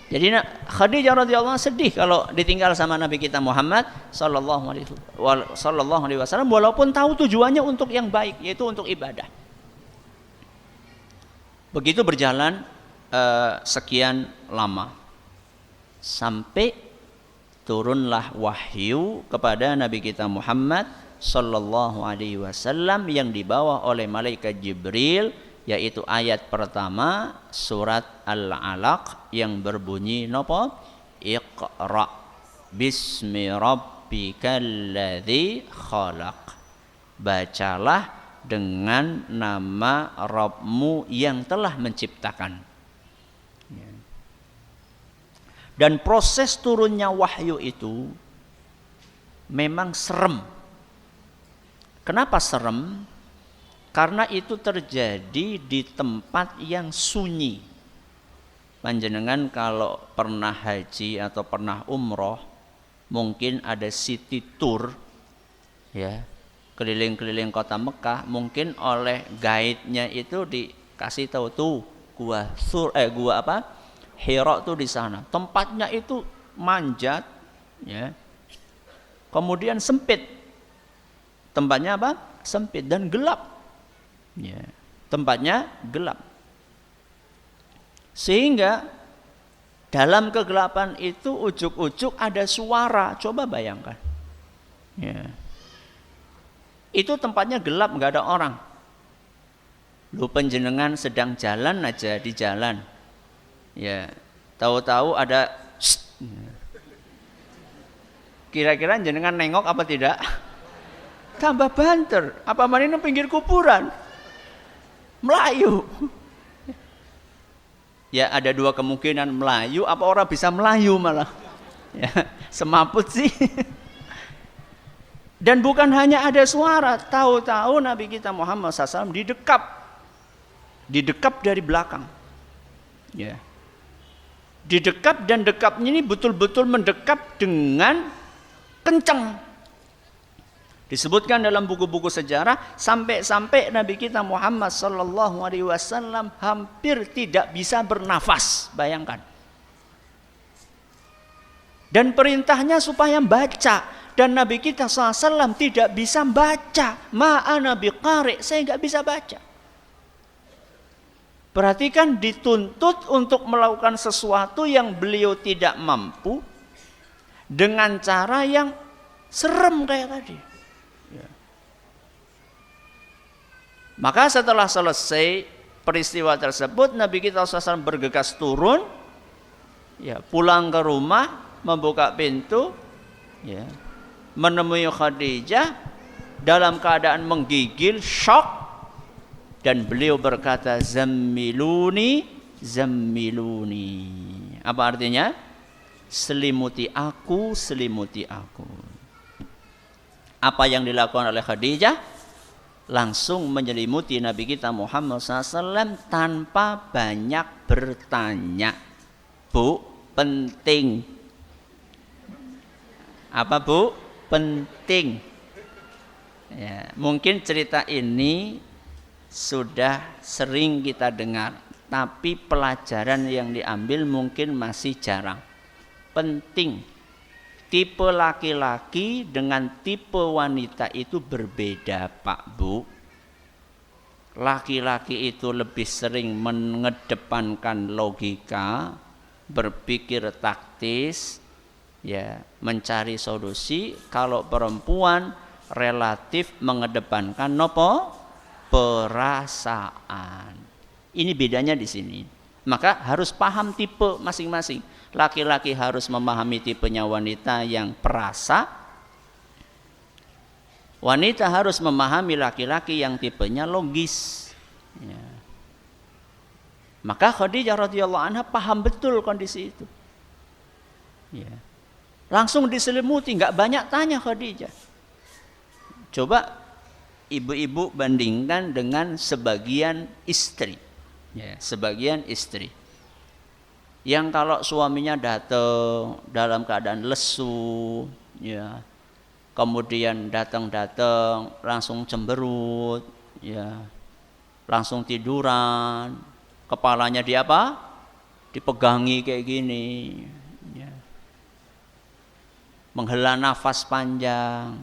Speaker 1: Jadi Khadijah radhiyallahu anha sedih kalau ditinggal sama Nabi kita Muhammad sallallahu alaihi wasallam, walaupun tahu tujuannya untuk yang baik, yaitu untuk ibadah. Begitu berjalan sekian lama sampai turunlah wahyu kepada Nabi kita Muhammad sallallahu alaihi wasallam yang dibawa oleh malaikat Jibril, yaitu ayat pertama surat Al-Alaq yang berbunyi napa? Iqra bismi rabbikal ladzi khalaq. Bacalah dengan nama Rabbmu yang telah menciptakan. Dan proses turunnya wahyu itu memang serem. Kenapa serem? Karena itu terjadi di tempat yang sunyi. Panjenengan kalau pernah haji atau pernah umroh, mungkin ada city tour, ya, keliling-keliling kota Mekah, mungkin oleh guide-nya itu dikasih tahu tuh gua Hira tuh di sana. Tempatnya itu manjat, ya. Kemudian sempit. Tempatnya apa? Sempit dan gelap. Ya, tempatnya gelap. Sehingga dalam kegelapan itu ujuk-ujuk ada suara. Coba bayangkan. Ya. Itu tempatnya gelap, nggak ada orang. Lu penjenengan sedang jalan aja di jalan. Ya, tahu-tahu ada kira-kira jenengan nengok apa tidak? Tambah banter. Apa mana pinggir kuburan? Melayu. Ya, ada dua kemungkinan, Melayu apa orang bisa Melayu malah. Ya, semaput sih. Dan bukan hanya ada suara, tahu-tahu Nabi kita Muhammad SAW didekap dari belakang. Ya. Didekap, dan dekapnya ini betul-betul mendekap dengan kencang. Disebutkan dalam buku-buku sejarah sampai Nabi kita Muhammad sallallahu alaihi wasallam hampir tidak bisa bernafas, bayangkan. Dan perintahnya supaya baca, dan Nabi kita SAW tidak bisa baca. Ma'ana biqari, saya nggak bisa baca. Perhatikan, dituntut untuk melakukan sesuatu yang beliau tidak mampu dengan cara yang serem kayak tadi. Maka setelah selesai peristiwa tersebut, Nabi kita SAW bergegas turun, ya, pulang ke rumah, membuka pintu, ya, menemui Khadijah dalam keadaan menggigil, shock, dan beliau berkata, zammiluni, zammiluni. Apa artinya? Selimuti aku, selimuti aku. Apa yang dilakukan oleh Khadijah? Langsung menyelimuti Nabi kita Muhammad SAW tanpa banyak bertanya. Bu, penting. Apa bu? Penting. Ya, mungkin cerita ini sudah sering kita dengar, tapi pelajaran yang diambil mungkin masih jarang. Penting. Tipe laki-laki dengan tipe wanita itu berbeda, Pak Bu. Laki-laki itu lebih sering mengedepankan logika, berpikir taktis, ya, mencari solusi. Kalau perempuan relatif mengedepankan nopo? Perasaan. Ini bedanya di sini. Maka harus paham tipe masing-masing. Laki-laki harus memahami tipenya wanita yang perasa. Wanita harus memahami laki-laki yang tipenya logis. Ya. Maka Khadijah radhiyallahu anha paham betul kondisi itu. Ya. Langsung diselimuti, nggak banyak tanya Khadijah. Coba ibu-ibu bandingkan dengan sebagian istri. Ya, sebagian istri. Yang kalau suaminya datang dalam keadaan lesu, ya, kemudian datang langsung cemberut, ya, langsung tiduran, kepalanya di apa? dipegangi kayak gini, ya. Menghela nafas panjang.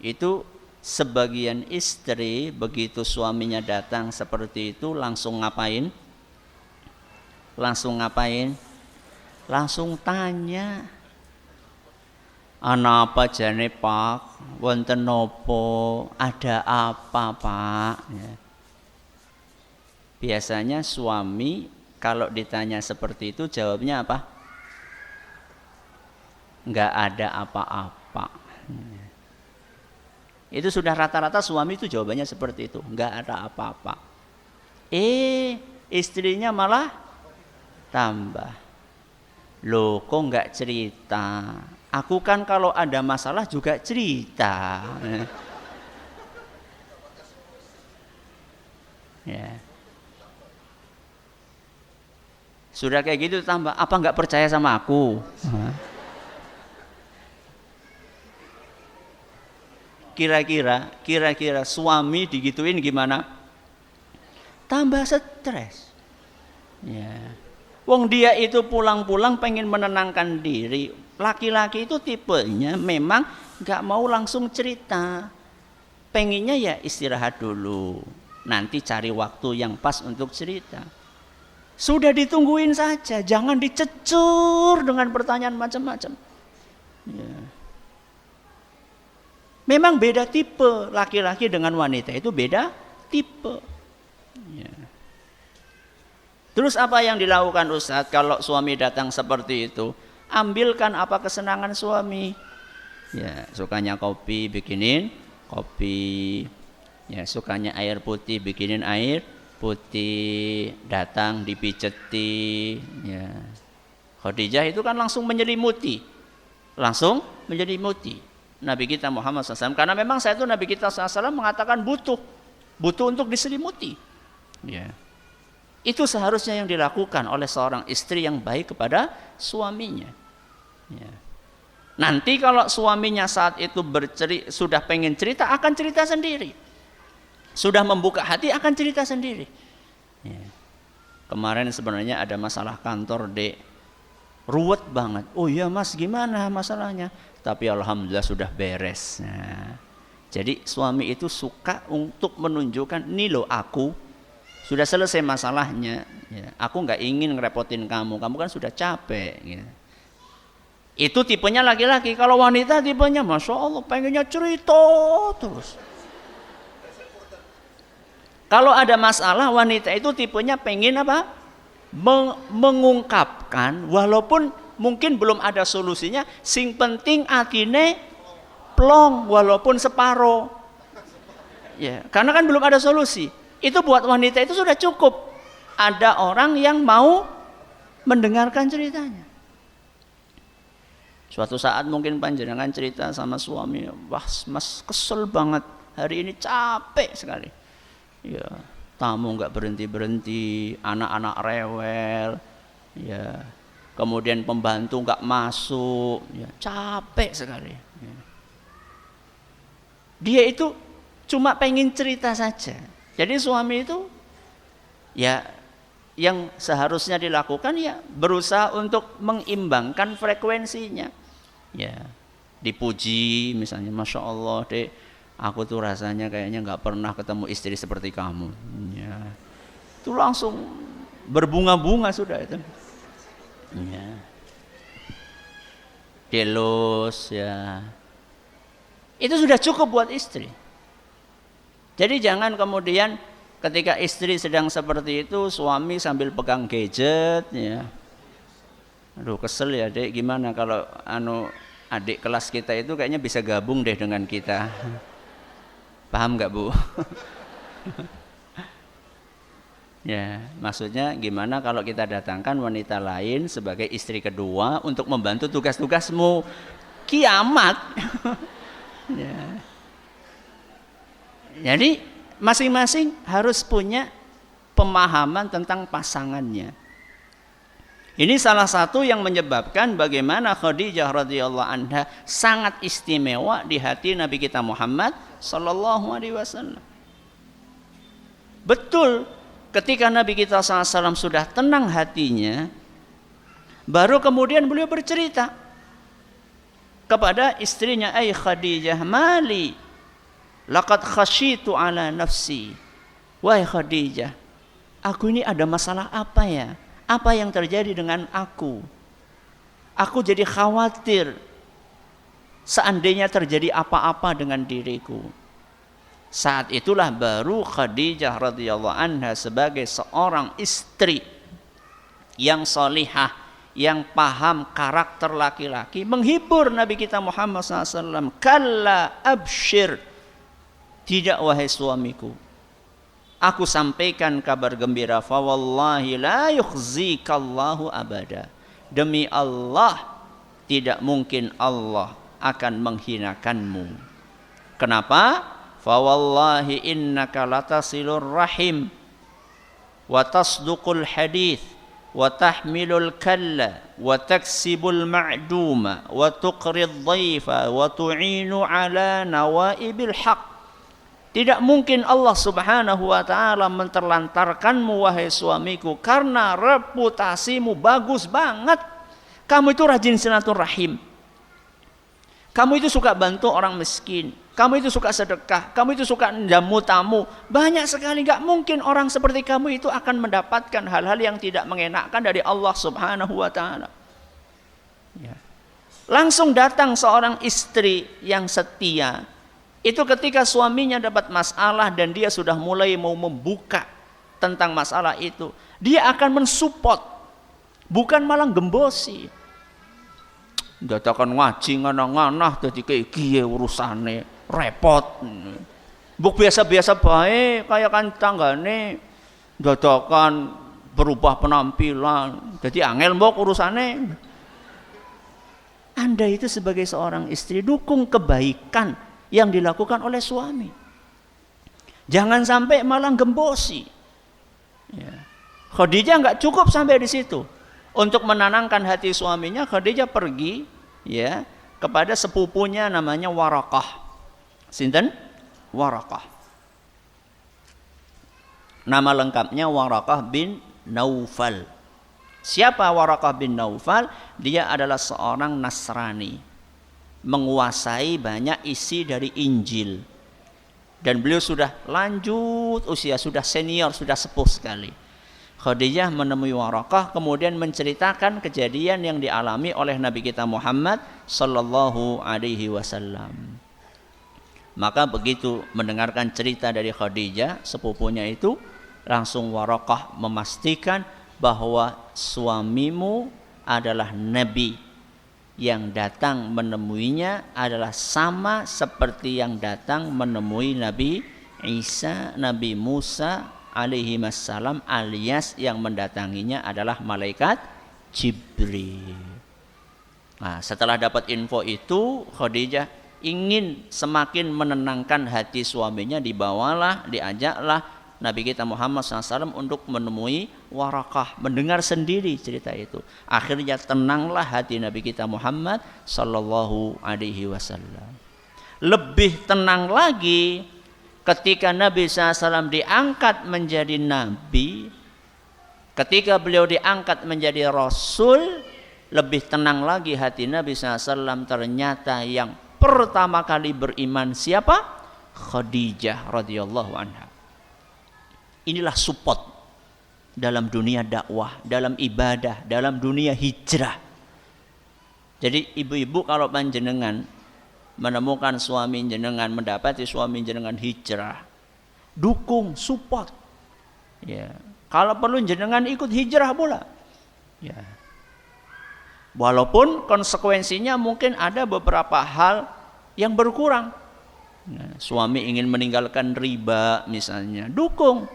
Speaker 1: Itu sebagian istri begitu suaminya datang seperti itu langsung ngapain? Langsung tanya. Ana apa jane Pak? Wonten nopo? Ada apa Pak? Ya. Biasanya suami kalau ditanya seperti itu jawabnya apa? Enggak ada apa-apa. Itu sudah rata-rata suami itu jawabannya seperti itu, enggak ada apa-apa. Istrinya malah tambah. Loh kok enggak cerita? Aku kan kalau ada masalah juga cerita. Ya. Sudah kayak gitu tambah, apa enggak percaya sama aku? Kira-kira suami digituin gimana? Tambah stres. Ya. Wong dia itu pulang-pulang pengen menenangkan diri. Laki-laki itu tipenya memang nggak mau langsung cerita. Pengennya ya istirahat dulu. Nanti cari waktu yang pas untuk cerita. Sudah ditungguin saja, jangan dicecur dengan pertanyaan macam-macam. Ya. Memang beda tipe, laki-laki dengan wanita itu beda tipe. Ya. Terus apa yang dilakukan Ustadz kalau suami datang seperti itu? Ambilkan apa kesenangan suami. Ya, sukanya kopi, bikinin kopi. Ya, sukanya air putih, bikinin air putih. Datang dipijeti. Ya. Khadijah itu kan langsung menyelimuti. Nabi kita Muhammad SAW. Karena memang saya itu Nabi kita SAW mengatakan butuh untuk diselimuti. Ya. Itu seharusnya yang dilakukan oleh seorang istri yang baik kepada suaminya. Ya. Nanti kalau suaminya saat itu sudah pengen cerita, akan cerita sendiri. Sudah membuka hati, akan cerita sendiri. Ya. Kemarin sebenarnya ada masalah kantor, Dek. Ruwet banget. Oh iya Mas, gimana masalahnya? Tapi alhamdulillah sudah beres. Nah, jadi suami itu suka untuk menunjukkan, nih loh aku sudah selesai masalahnya. Ya, aku nggak ingin ngerepotin kamu kan sudah capek. Gitu. Itu tipenya laki-laki. Kalau wanita tipenya, masya Allah, pengennya cerita terus. Kalau ada masalah, wanita itu tipenya pengen apa? Mengungkapkan, walaupun mungkin belum ada solusinya, sing penting atine plong walaupun separo. Ya, karena kan belum ada solusi. Itu buat wanita itu sudah cukup. Ada orang yang mau mendengarkan ceritanya. Suatu saat mungkin panjenengan cerita sama suami, wah Mas kesel banget, hari ini capek sekali. Ya, tamu nggak berhenti, anak-anak rewel, ya. Kemudian pembantu nggak masuk, ya, capek sekali. Ya. Dia itu cuma pengen cerita saja. Jadi suami itu, ya, yang seharusnya dilakukan ya berusaha untuk mengimbangkan frekuensinya. Ya, dipuji misalnya, masya Allah Dek, aku tuh rasanya kayaknya nggak pernah ketemu istri seperti kamu. Ya, itu langsung berbunga-bunga sudah itu. Ya. Delos ya. Itu sudah cukup buat istri. Jadi jangan kemudian ketika istri sedang seperti itu suami sambil pegang gadget ya. Aduh kesel ya Dek, gimana kalau adik kelas kita itu kayaknya bisa gabung deh dengan kita. Paham nggak Bu? Ya, maksudnya gimana kalau kita datangkan wanita lain sebagai istri kedua untuk membantu tugas-tugasmu? Kiamat. Ya. Jadi masing-masing harus punya pemahaman tentang pasangannya. Ini salah satu yang menyebabkan bagaimana Khadijah radhiyallahu anha sangat istimewa di hati Nabi kita Muhammad sallallahu alaihi wasallam. Betul. Ketika Nabi kita SAW sudah tenang hatinya, Baru kemudian beliau bercerita kepada istrinya, ay Khadijah, mali laqad khasyitu ala nafsi. Wahai Khadijah, aku ini ada masalah apa ya? Apa yang terjadi dengan aku? Aku jadi khawatir seandainya terjadi apa-apa dengan diriku. Saat itulah baru Khadijah radhiyallahu anha sebagai seorang istri yang salihah, yang paham karakter laki-laki, menghibur Nabi kita Muhammad SAW. Kalla abshir, tidak wahai suamiku, aku sampaikan kabar gembira, fa wallahi la yukhzikallahu abada, demi Allah tidak mungkin Allah akan menghinakanmu. Kenapa? Fa wallahi innaka latasilur rahim wa tasduqul hadith wa tahmilul kalla wa taksibul ma'duma wa tuqrid dhaifa wa tu'inu ala nawaibil haq. Tidak mungkin Allah Subhanahu wa taala menterlantarkanmu wahai suamiku, karena reputasimu bagus banget. Kamu itu rajin silaturahim. Kamu itu suka bantu orang miskin. Kamu itu suka sedekah. Kamu itu suka jamu tamu. Banyak sekali, gak mungkin orang seperti kamu itu akan mendapatkan hal-hal yang tidak mengenakkan dari Allah Subhanahu wa taala. Ya. Langsung datang seorang istri yang setia. Itu ketika suaminya dapat masalah dan dia sudah mulai mau membuka tentang masalah itu, dia akan mensupport, bukan malah gembosi. Dadakan ngaji nganah-nganah dadi kayak kiye urusane, repot. Buk biasa-biasa baik kayak kan tanggane, dadakan berubah penampilan, jadi angel mbok urusane. Anda itu sebagai seorang istri dukung kebaikan yang dilakukan oleh suami. Jangan sampai malah gembosi. Ya. Khadijah nggak cukup sampai di situ. Untuk menenangkan hati suaminya, Khadijah pergi ya kepada sepupunya namanya Waraqah. Sinten? Waraqah. Nama lengkapnya Waraqah bin Naufal. Siapa Waraqah bin Naufal? Dia adalah seorang Nasrani, menguasai banyak isi dari Injil. Dan beliau sudah lanjut usia, sudah senior, sudah sepuh sekali. Khadijah menemui Waraqah, kemudian menceritakan kejadian yang dialami oleh Nabi kita Muhammad sallallahu alaihi wasallam. Maka begitu mendengarkan cerita dari Khadijah, sepupunya itu, langsung Waraqah memastikan bahwa suamimu adalah nabi, yang datang menemuinya adalah sama seperti yang datang menemui Nabi Isa, Nabi Musa alaihi wassalam, alias yang mendatanginya adalah malaikat Jibril. Nah, setelah dapat info itu, Khadijah ingin semakin menenangkan hati suaminya, diajaklah Nabi kita Muhammad SAW untuk menemui Waraqah, mendengar sendiri cerita itu. Akhirnya tenanglah hati Nabi kita Muhammad sallallahu alaihi wasallam. Lebih tenang lagi ketika Nabi SAW diangkat menjadi nabi, ketika beliau diangkat menjadi rasul, lebih tenang lagi hati Nabi SAW. Ternyata yang pertama kali beriman siapa? Khadijah radhiyallahu anha. Inilah support dalam dunia dakwah, dalam ibadah, dalam dunia hijrah. Jadi ibu-ibu kalau panjenengan menemukan suami jenengan, mendapati suami jenengan hijrah, dukung, support. Ya. Kalau perlu jenengan ikut hijrah pula. Ya. Walaupun konsekuensinya mungkin ada beberapa hal yang berkurang. Nah, suami ingin meninggalkan riba misalnya, dukung.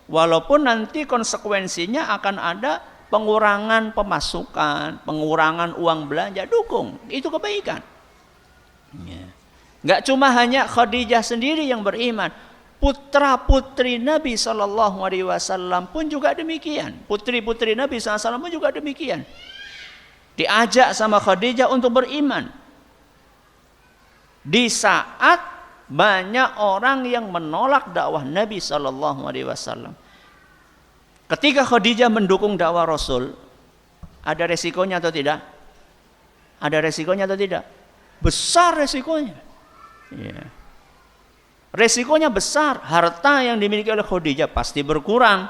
Speaker 1: Walaupun nanti konsekuensinya akan ada pengurangan pemasukan, pengurangan uang belanja, dukung. Itu kebaikan. Ya. Gak cuma hanya Khadijah sendiri yang beriman, putra-putri Nabi SAW pun juga demikian. Putri-putri Nabi SAW pun juga demikian. Diajak sama Khadijah untuk beriman. Di saat banyak orang yang menolak dakwah Nabi SAW. Ketika Khadijah mendukung dakwah Rasul, Ada resikonya atau tidak? Ada resikonya atau tidak? Besar resikonya. Ya. Resikonya besar. Harta yang dimiliki oleh Khadijah pasti berkurang.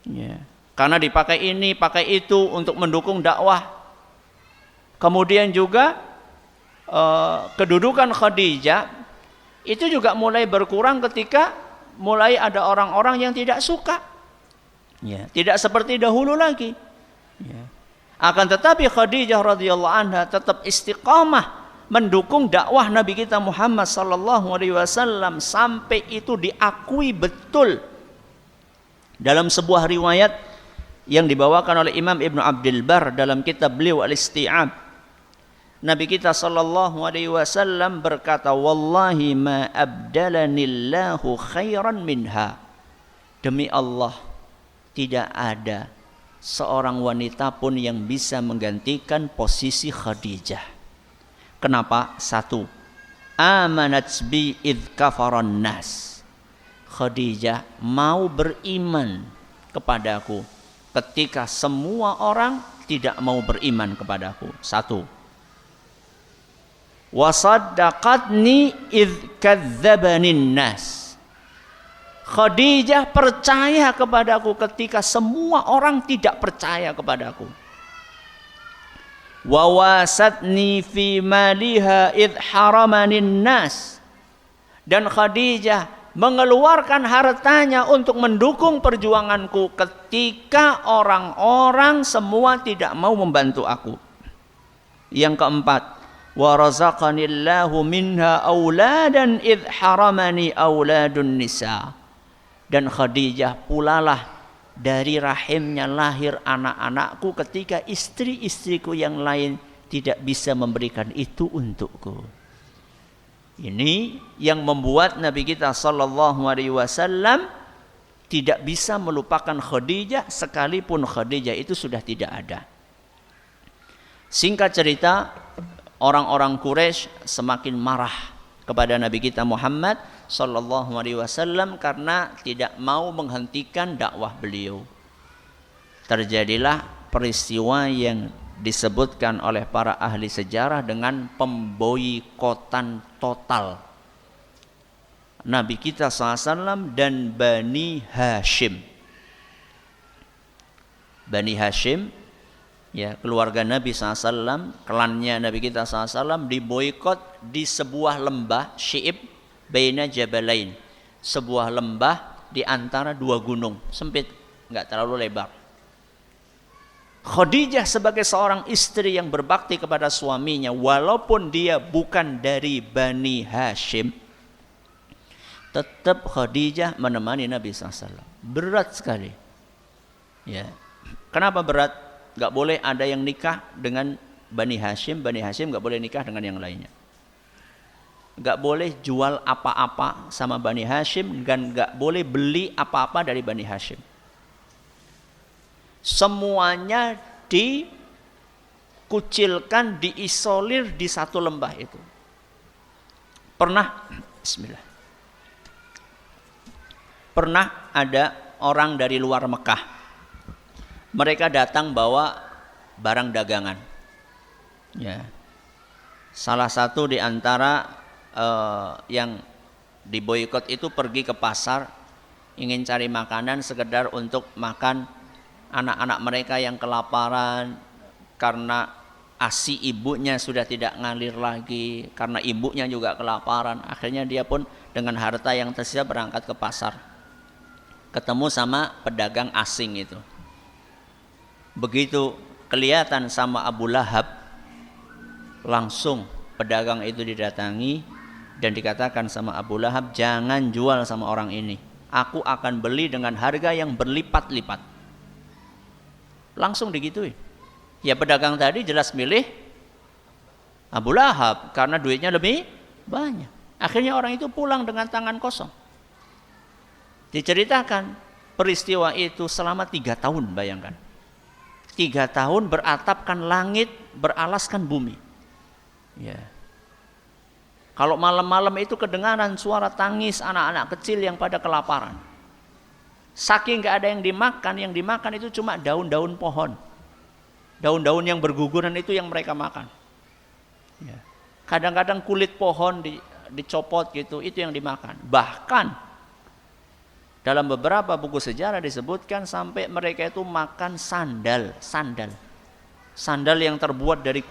Speaker 1: Ya. Karena dipakai ini, pakai itu untuk mendukung dakwah. Kemudian juga kedudukan Khadijah itu juga mulai berkurang ketika mulai ada orang-orang yang tidak suka. Ya, tidak seperti dahulu lagi. Ya. Akan tetapi Khadijah radhiyallahu anha tetap istiqamah mendukung dakwah Nabi kita Muhammad sallallahu alaihi wasallam sampai itu diakui betul. Dalam sebuah riwayat yang dibawakan oleh Imam Ibnu Abdul Bar dalam kitab beliau Al-Isti'ab, Nabi kita sallallahu alaihi wasallam berkata, "Wallahi ma abdalanillahu khairan minha." Demi Allah, tidak ada seorang wanita pun yang bisa menggantikan posisi Khadijah. Kenapa? Satu, amanat bi idh kafaran nas. Khadijah mau beriman kepadaku ketika semua orang tidak mau beriman kepadaku. Satu. Wasaddaqatni idh kadzabanin nas. Khadijah percaya kepadaku ketika semua orang tidak percaya kepadaku. Wa wasatni fi maliha idh haramanin nas. Dan Khadijah mengeluarkan hartanya untuk mendukung perjuanganku ketika orang-orang semua tidak mau membantu aku. Yang keempat, wa razaqanillahu minha auladan idh haramani auladun nisa. Dan Khadijah pulalah dari rahimnya lahir anak-anakku ketika istri-istriku yang lain tidak bisa memberikan itu untukku. Ini yang membuat Nabi kita sallallahu alaihi wasallam tidak bisa melupakan Khadijah sekalipun Khadijah itu sudah tidak ada. Singkat cerita, orang-orang Quraisy semakin marah kepada Nabi kita Muhammad sallallahu alaihi wasallam karena tidak mau menghentikan dakwah beliau. Terjadilah peristiwa yang disebutkan oleh para ahli sejarah dengan pemboikotan total Nabi kita SAW dan Bani Hashim. Bani Hashim, ya, keluarga Nabi SAW, klannya Nabi kita SAW diboikot di sebuah lembah Syi'ib baina jabalain, sebuah lembah di antara dua gunung, sempit, enggak terlalu lebar. Khadijah sebagai seorang istri yang berbakti kepada suaminya, walaupun dia bukan dari Bani Hashim, tetap Khadijah menemani Nabi SAW. Berat sekali. Ya. Kenapa berat? Enggak boleh ada yang nikah dengan Bani Hashim enggak boleh nikah dengan yang lainnya. Enggak boleh jual apa-apa sama Bani Hashim dan enggak boleh beli apa-apa dari Bani Hashim. Semuanya dikucilkan, diisolir di satu lembah itu. Pernah ada orang dari luar Mekah. Mereka datang bawa barang dagangan. Ya. Salah satu di antara yang diboikot itu pergi ke pasar, ingin cari makanan sekedar untuk makan anak-anak mereka yang kelaparan karena ASI ibunya sudah tidak ngalir lagi, karena ibunya juga kelaparan. Akhirnya dia pun dengan harta yang tersisa berangkat ke pasar, ketemu sama pedagang asing itu. Begitu kelihatan sama Abu Lahab, langsung pedagang itu didatangi dan dikatakan sama Abu Lahab, jangan jual sama orang ini, aku akan beli dengan harga yang berlipat-lipat. Langsung digituin. Ya, pedagang tadi jelas milih Abu Lahab karena duitnya lebih banyak. Akhirnya orang itu pulang dengan tangan kosong. Diceritakan peristiwa itu selama 3 tahun, bayangkan. 3 tahun beratapkan langit, beralaskan bumi. Ya. Kalau malam-malam itu kedengaran suara tangis anak-anak kecil yang pada kelaparan. Saking gak ada yang dimakan itu cuma daun-daun pohon. Daun-daun yang berguguran itu yang mereka makan. Ya. Kadang-kadang kulit pohon dicopot gitu, itu yang dimakan. Bahkan dalam beberapa buku sejarah disebutkan sampai mereka itu makan sandal. Sandal yang terbuat dari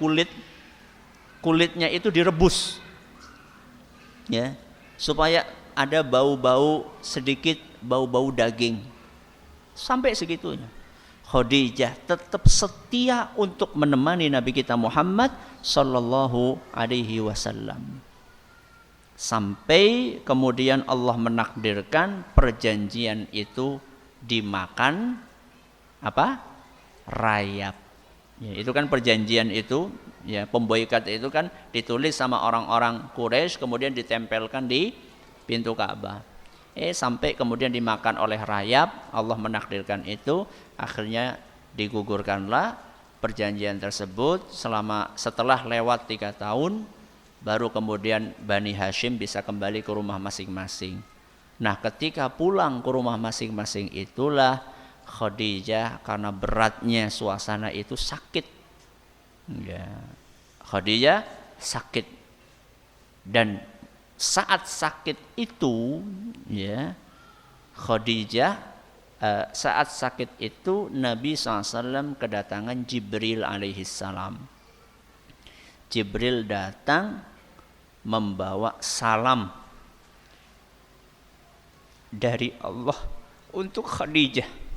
Speaker 1: kulitnya itu direbus. Ya, supaya ada bau-bau sedikit, bau-bau daging. Sampai segitunya. Khadijah tetap setia untuk menemani Nabi kita Muhammad sallallahu alaihi wasallam. Sampai kemudian Allah menakdirkan perjanjian itu dimakan apa? Rayap. Ya, itu kan perjanjian itu, ya, pemboikat itu kan ditulis sama orang-orang Quraisy kemudian ditempelkan di pintu Ka'bah. Sampai kemudian dimakan oleh rayap, Allah menakdirkan itu, akhirnya digugurkanlah perjanjian tersebut. Setelah lewat 3 tahun, baru kemudian Bani Hashim bisa kembali ke rumah masing-masing. Nah, ketika pulang ke rumah masing-masing itulah Khadijah karena beratnya suasana itu sakit. Ya. Khadijah sakit. Dan saat sakit itu, ya, Khadijah saat sakit itu Nabi SAW kedatangan Jibril alaihissalam. Jibril datang membawa salam dari Allah untuk Khadijah.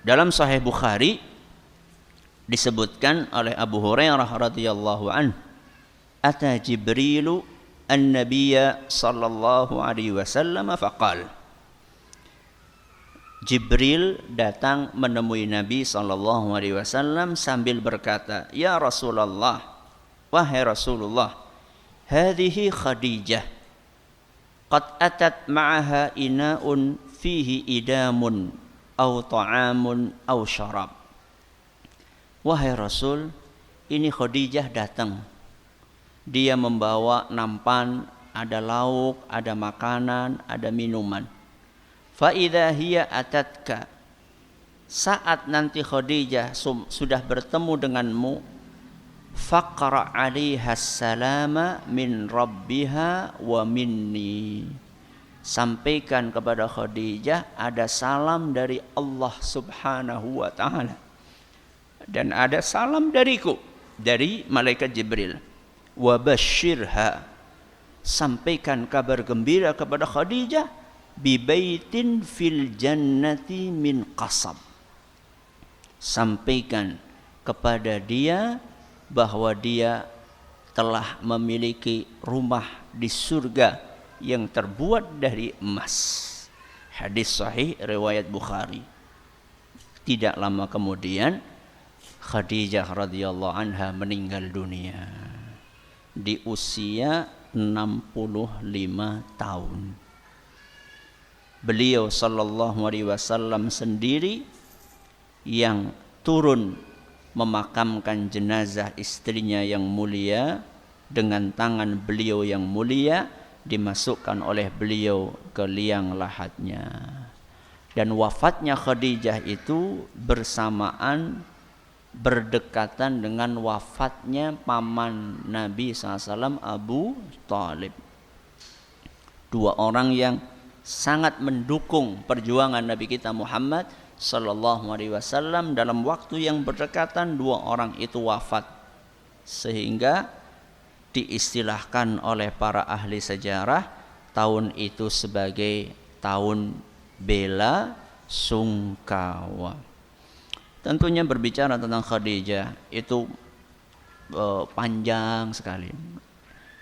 Speaker 1: Dalam Sahih Bukhari disebutkan oleh Abu Hurairah radhiyallahu anhu, ata Jibrilu an-nabiyya sallallahu alaihi wasallam faqala. Jibril datang menemui Nabi sallallahu alaihi wasallam sambil berkata, "Ya Rasulullah, wahai Rasulullah, hadhihi Khadijah qad atat ma'aha ina'un fihi idamun aw ta'amun aw syarab." Wahai Rasul, ini Khadijah datang. Dia membawa nampan, ada lauk, ada makanan, ada minuman. Fa idza hiya atatka, saat nanti Khadijah sudah bertemu denganmu, faqra 'alaiha salama min rabbiha wa minni. Sampaikan kepada Khadijah ada salam dari Allah Subhanahu wa taala. Dan ada salam dariku, dari malaikat Jibril. Wa basyirha, sampaikan kabar gembira kepada Khadijah, bi baitin fil jannati min qasab. Sampaikan kepada dia bahwa dia telah memiliki rumah di surga yang terbuat dari emas. Hadis sahih riwayat Bukhari. Tidak lama kemudian Khadijah radhiyallahu anha meninggal dunia di usia 65 tahun. Beliau sallallahu alaihi wasallam sendiri yang turun memakamkan jenazah istrinya yang mulia, dengan tangan beliau yang mulia dimasukkan oleh beliau ke liang lahatnya. Dan wafatnya Khadijah itu bersamaan, berdekatan dengan wafatnya paman Nabi SAW Abu Thalib. Dua orang yang sangat mendukung perjuangan Nabi kita Muhammad sallallahu alaihi wasallam. Dalam waktu yang berdekatan dua orang itu wafat, sehingga diistilahkan oleh para ahli sejarah tahun itu sebagai tahun bela sungkawa. Tentunya berbicara tentang Khadijah itu panjang sekali.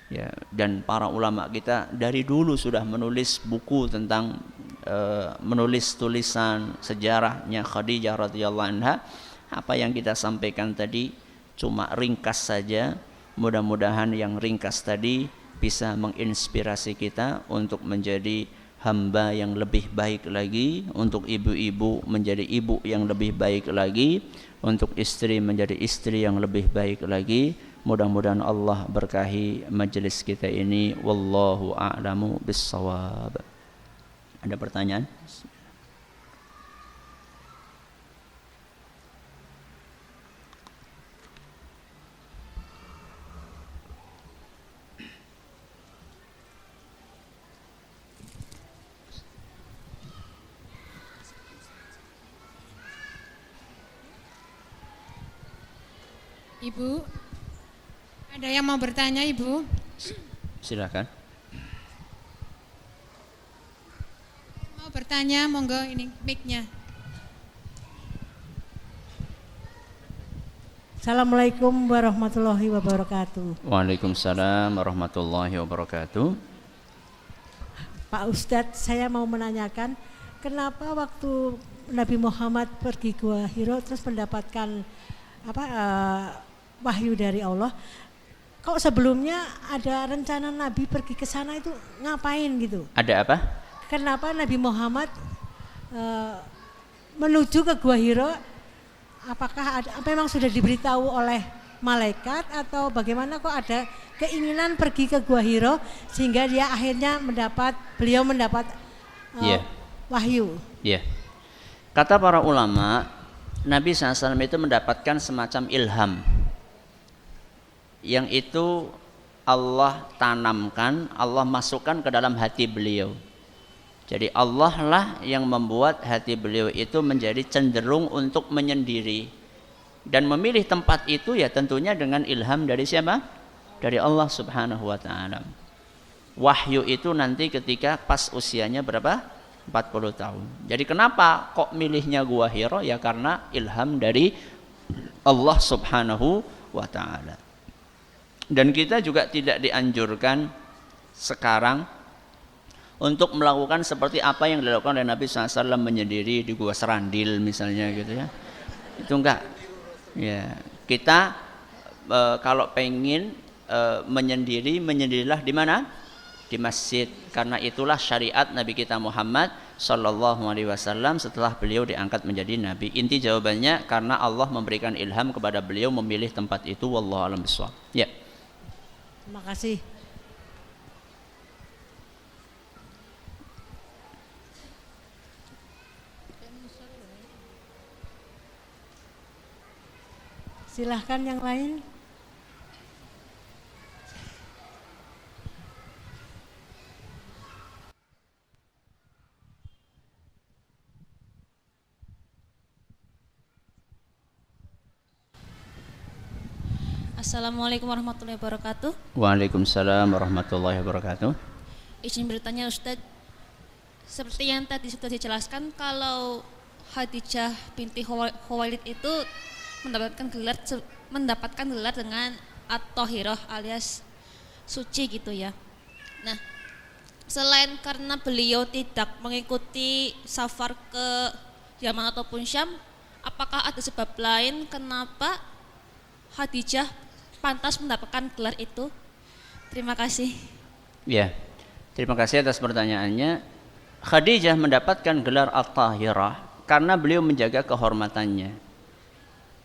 Speaker 1: Ya, dan para ulama kita dari dulu sudah menulis buku tentang menulis tulisan sejarahnya Khadijah radhiyallahu anha. Apa yang kita sampaikan tadi cuma ringkas saja. Mudah-mudahan yang ringkas tadi bisa menginspirasi kita untuk menjadi hamba yang lebih baik lagi, untuk ibu-ibu menjadi ibu yang lebih baik lagi, untuk istri menjadi istri yang lebih baik lagi. Mudah-mudahan Allah berkahi majelis kita ini. Wallahu a'lamu bissawab. Ada pertanyaan?
Speaker 2: Ibu, ada yang mau bertanya, Ibu?
Speaker 1: Silakan.
Speaker 2: Mau bertanya, monggo ini mic-nya.
Speaker 3: Assalamualaikum warahmatullahi wabarakatuh.
Speaker 1: Waalaikumsalam warahmatullahi wabarakatuh.
Speaker 3: Pak Ustadz, saya mau menanyakan kenapa waktu Nabi Muhammad pergi Gua Hiro terus mendapatkan wahyu dari Allah, kok sebelumnya ada rencana Nabi pergi ke sana itu ngapain gitu?
Speaker 1: Ada apa?
Speaker 3: Kenapa Nabi Muhammad menuju ke Gua Hiro? Apakah memang sudah diberitahu oleh malaikat atau bagaimana kok ada keinginan pergi ke Gua Hiro sehingga dia akhirnya beliau mendapat wahyu?
Speaker 1: Iya. Kata para ulama, Nabi SAW itu mendapatkan semacam ilham yang itu Allah tanamkan, Allah masukkan ke dalam hati beliau. Jadi Allah lah yang membuat hati beliau itu menjadi cenderung untuk menyendiri. Dan memilih tempat itu ya tentunya dengan ilham dari siapa? Dari Allah Subhanahu wa ta'ala. Wahyu itu nanti ketika pas usianya berapa? 40 tahun. Jadi kenapa kok milihnya Gua Hiro? Ya karena ilham dari Allah Subhanahu wa ta'ala. Dan kita juga tidak dianjurkan sekarang untuk melakukan seperti apa yang dilakukan oleh Nabi SAW, menyendiri di Gua Serandil misalnya gitu ya. Itu enggak. Ya, kita kalau pengen menyendirilah di mana? Di masjid, karena itulah syariat Nabi kita Muhammad Sallallahu Alaihi Wasallam setelah beliau diangkat menjadi Nabi. Inti jawabannya karena Allah memberikan ilham kepada beliau memilih tempat itu. Wallahu a'lam bishawab. Ya.
Speaker 3: Terima kasih. Silahkan yang lain.
Speaker 4: Assalamualaikum warahmatullahi wabarakatuh.
Speaker 1: Waalaikumsalam warahmatullahi wabarakatuh.
Speaker 4: Izin bertanya Ustadz, seperti yang tadi sudah dijelaskan, kalau Khadijah binti Khuwailid itu mendapatkan gelar dengan At-Thahirah alias suci gitu ya. Nah, selain karena beliau tidak mengikuti safar ke Yaman ataupun Syam, apakah ada sebab lain kenapa Khadijah pantas mendapatkan gelar itu? Terima kasih.
Speaker 1: Ya, terima kasih atas pertanyaannya. Khadijah mendapatkan gelar At-Thahirah karena beliau menjaga kehormatannya.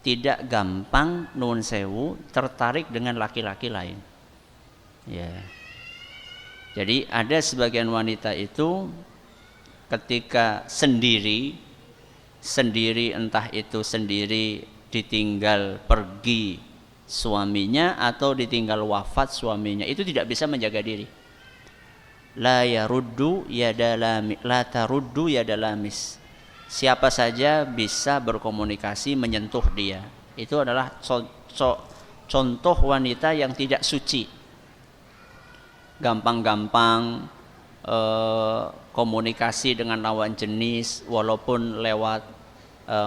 Speaker 1: Tidak gampang nuwun sewu tertarik dengan laki-laki lain. Ya. Jadi ada sebagian wanita itu ketika sendiri entah itu sendiri ditinggal pergi suaminya atau ditinggal wafat suaminya, itu tidak bisa menjaga diri. La taruddu yadalamis. Siapa saja bisa berkomunikasi menyentuh dia. Itu adalah contoh wanita yang tidak suci. Gampang-gampang komunikasi dengan lawan jenis walaupun lewat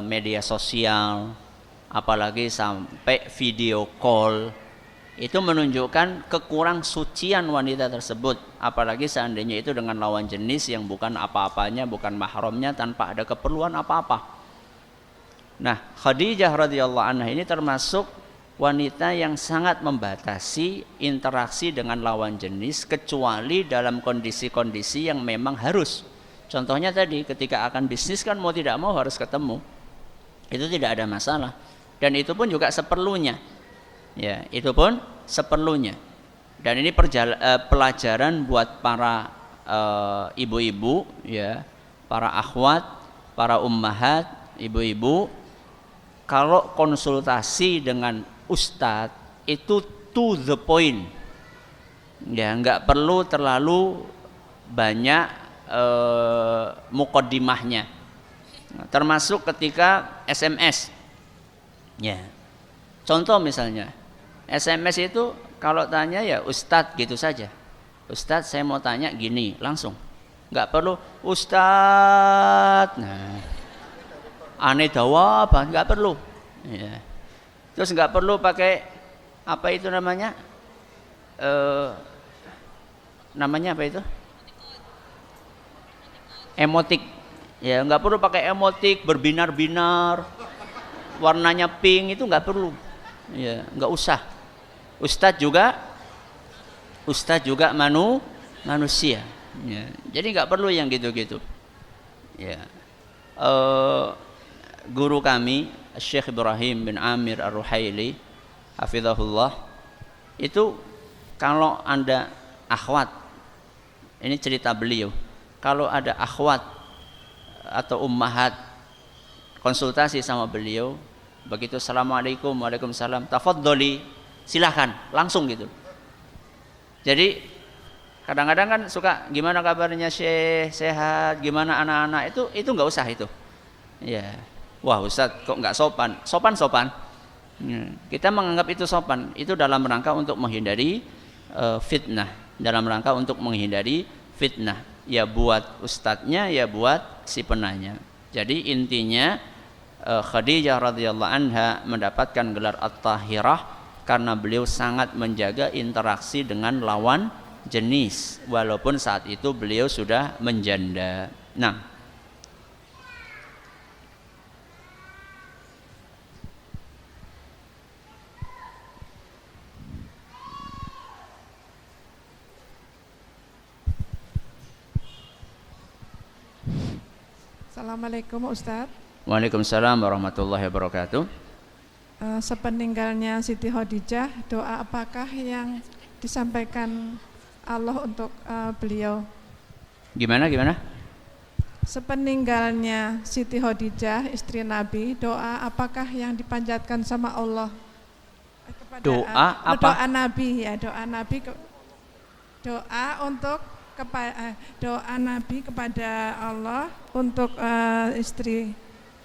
Speaker 1: media sosial, apalagi sampai video call, itu menunjukkan kekurang sucian wanita tersebut, apalagi seandainya itu dengan lawan jenis yang bukan apa-apanya, bukan mahramnya, tanpa ada keperluan apa-apa. Nah, Khadijah radhiyallahu anha ini termasuk wanita yang sangat membatasi interaksi dengan lawan jenis kecuali dalam kondisi-kondisi yang memang harus. Contohnya tadi ketika akan bisnis kan mau tidak mau harus ketemu, itu tidak ada masalah, dan itu pun juga seperlunya. Ya, itu pun seperlunya. Dan ini pelajaran buat para ibu-ibu ya, para akhwat, para ummahat, ibu-ibu, kalau konsultasi dengan ustadz itu to the point. Ya, nggak perlu terlalu banyak muqaddimahnya. Nah, termasuk ketika SMS. Ya. Contoh misalnya, SMS itu kalau tanya ya ustadz gitu saja. Ustadz saya mau tanya gini, langsung. Nggak perlu ustadz. Nah, aneh dawa apa? Nggak perlu. Ya. Terus nggak perlu pakai apa itu namanya? Namanya apa itu? Emotik. Ya, nggak perlu pakai emotik berbinar-binar. Warnanya pink itu nggak perlu. Ya, nggak usah. Ustadz juga manusia. Ya, jadi nggak perlu yang gitu-gitu. Ya. Guru kami Syekh Ibrahim bin Amir Ar-Ruhaili hafizahullah, itu kalau ada akhwat, ini cerita beliau, kalau ada akhwat atau ummahat konsultasi sama beliau, begitu assalamualaikum, waalaikumsalam, tafadholi, silahkan, langsung gitu. Jadi kadang-kadang kan suka gimana kabarnya Syekh, sehat, gimana anak-anak, itu nggak usah itu. Ya, wah Ustadz kok nggak sopan? Sopan. Ya, kita menganggap itu sopan, itu dalam rangka untuk menghindari fitnah, dalam rangka untuk menghindari fitnah. Ya buat ustadznya, ya buat si penanya. Jadi intinya Khadijah radhiyallahu anha mendapatkan gelar At-Tahirah karena beliau sangat menjaga interaksi dengan lawan jenis, walaupun saat itu beliau sudah menjanda. Nah,
Speaker 5: Assalamualaikum Ustadz.
Speaker 1: Waalaikumsalam warahmatullahi wabarakatuh.
Speaker 5: Sepeninggalnya Siti Khadijah, doa apakah yang disampaikan Allah untuk beliau?
Speaker 1: Gimana?
Speaker 5: Sepeninggalnya Siti Khadijah, istri Nabi, doa apakah yang dipanjatkan sama Allah kepada
Speaker 1: doa apa?
Speaker 5: Doa Nabi ya, doa untuk doa Nabi kepada Allah untuk istri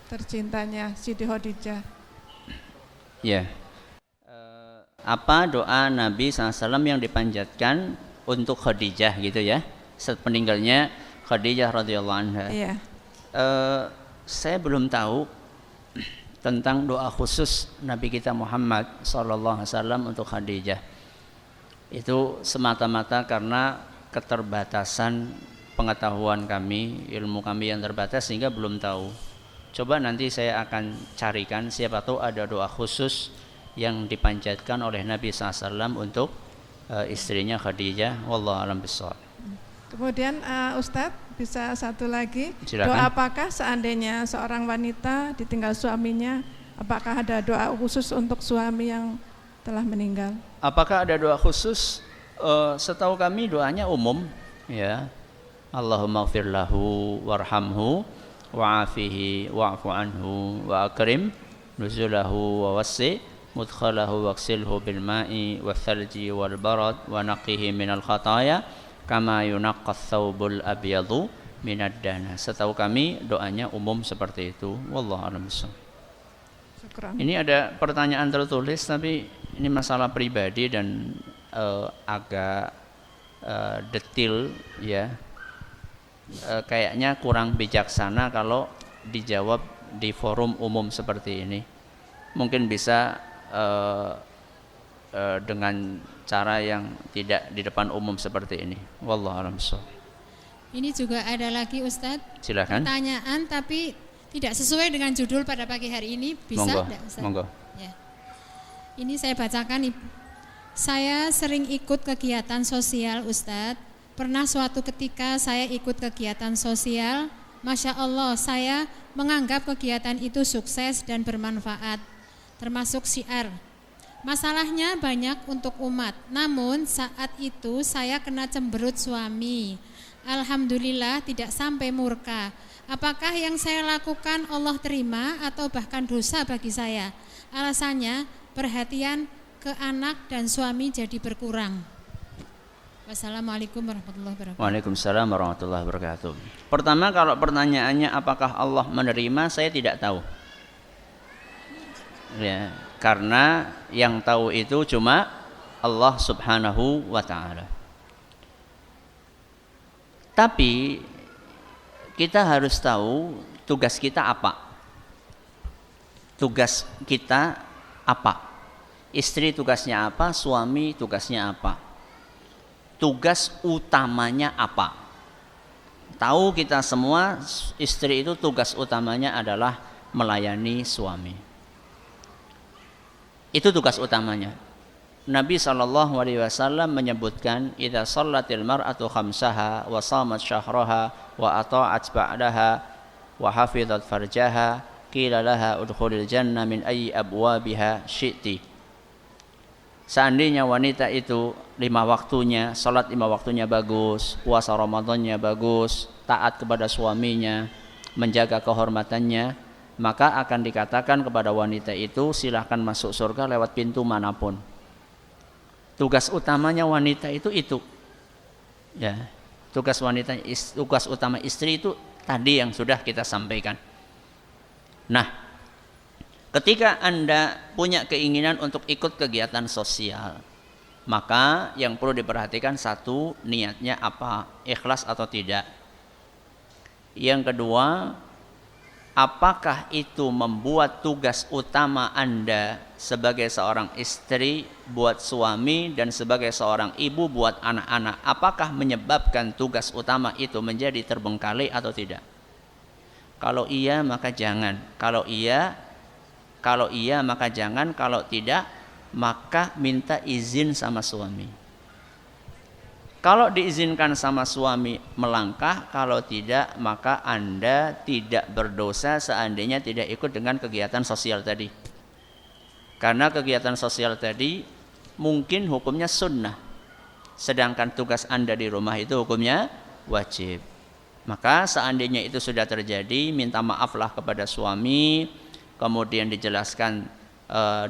Speaker 5: tercintanya Siti Khadijah.
Speaker 1: Ya. Apa doa Nabi SAW yang dipanjatkan untuk Khadijah gitu ya? Sepeninggalnya Khadijah radhiyallahu anha.
Speaker 5: Iya.
Speaker 1: Saya belum tahu tentang doa khusus Nabi kita Muhammad SAW untuk Khadijah. Itu semata-mata karena keterbatasan pengetahuan kami, ilmu kami yang terbatas sehingga belum tahu. Coba nanti saya akan carikan, siapa tahu ada doa khusus yang dipanjatkan oleh Nabi SAW untuk istrinya Khadijah. Wallahu a'lam bishawab.
Speaker 5: Kemudian Ustadz bisa satu lagi.
Speaker 1: Silakan.
Speaker 5: Doa apakah seandainya seorang wanita ditinggal suaminya, apakah ada doa khusus untuk suami yang telah meninggal?
Speaker 1: Apakah ada doa khusus? Setahu kami doanya umum ya. Allahumma ighfir lahu warhamhu wa'afihi wa'fu anhu wa akrim nuzulahu wa wassi mudkhalahu waqsilhu bil ma'i wal thalji wal barad wa naqihi minal khataya kama yunaqqa thawbul abyadu minad dana. Setahu kami doanya umum seperti itu. Wallahu a'lam bishawab. Ini ada pertanyaan tertulis tapi ini masalah pribadi dan agak detil ya. Kayaknya kurang bijaksana kalau dijawab di forum umum seperti ini. Mungkin bisa dengan cara yang tidak di depan umum seperti ini. Wallahu a'lam bishawab.
Speaker 2: Ini juga ada lagi Ustadz.
Speaker 1: Silakan.
Speaker 2: Pertanyaan tapi tidak sesuai dengan judul pada pagi hari ini. Bisa tidak Ustadz?
Speaker 1: Monggo.
Speaker 2: Ya. Ini saya bacakan. Saya sering ikut kegiatan sosial Ustadz. Pernah suatu ketika saya ikut kegiatan sosial, Masya Allah saya menganggap kegiatan itu sukses dan bermanfaat, termasuk syiar. Masalahnya banyak untuk umat, namun saat itu saya kena cemberut suami. Alhamdulillah tidak sampai murka. Apakah yang saya lakukan Allah terima atau bahkan dosa bagi saya? Alasannya perhatian ke anak dan suami jadi berkurang. Wassalamualaikum warahmatullahi wabarakatuh.
Speaker 1: Waalaikumsalam warahmatullahi wabarakatuh. Pertama, kalau pertanyaannya apakah Allah menerima, saya tidak tahu. Ya, karena yang tahu itu cuma Allah Subhanahu wa taala. Tapi kita harus tahu tugas kita apa. Tugas kita apa? Istri tugasnya apa? Suami tugasnya apa? Tugas utamanya apa? Tahu kita semua, istri itu tugas utamanya adalah melayani suami. Itu tugas utamanya. Nabi SAW menyebutkan, idza shallatil mar'atu khamsaha wa shamat syahraha wa ata'at ba'daha wa hafizat farjaha qila laha udkhulil jannah min ayyi abwabiha syi'ti. Seandainya wanita itu 5 waktunya, salat 5 waktunya bagus, puasa Ramadannya bagus, taat kepada suaminya, menjaga kehormatannya, maka akan dikatakan kepada wanita itu, silahkan masuk surga lewat pintu manapun. Tugas utamanya wanita itu. Ya, tugas utama istri itu tadi yang sudah kita sampaikan. Nah, ketika Anda punya keinginan untuk ikut kegiatan sosial, maka yang perlu diperhatikan satu, niatnya apa, ikhlas atau tidak. Yang kedua, apakah itu membuat tugas utama Anda sebagai seorang istri buat suami dan sebagai seorang ibu buat anak-anak, apakah menyebabkan tugas utama itu menjadi terbengkalai atau tidak? Kalau iya maka jangan. Kalau iya maka jangan. Kalau tidak maka minta izin sama suami. Kalau diizinkan sama suami melangkah, kalau tidak maka Anda tidak berdosa seandainya tidak ikut dengan kegiatan sosial tadi. Karena kegiatan sosial tadi mungkin hukumnya sunnah, sedangkan tugas Anda di rumah itu hukumnya wajib. Maka seandainya itu sudah terjadi, minta maaflah kepada suami, kemudian dijelaskan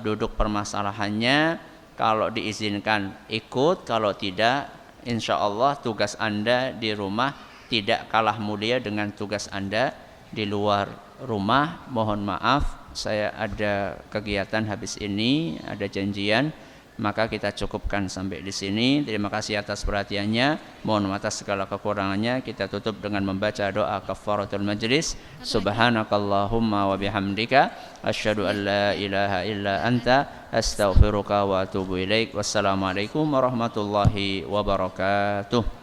Speaker 1: duduk permasalahannya. Kalau diizinkan ikut, kalau tidak, insya Allah tugas Anda di rumah tidak kalah mulia dengan tugas Anda di luar rumah. Mohon maaf, saya ada kegiatan habis ini, ada janjian, maka kita cukupkan sampai di sini. Terima kasih atas perhatiannya. Mohon maaf atas segala kekurangannya. Kita tutup dengan membaca doa kafaratul majlis. Subhanakallahumma wa bihamdika asyhadu an la ilaha illa anta astaghfiruka wa atubu ilaik. Wassalamualaikum warahmatullahi wabarakatuh.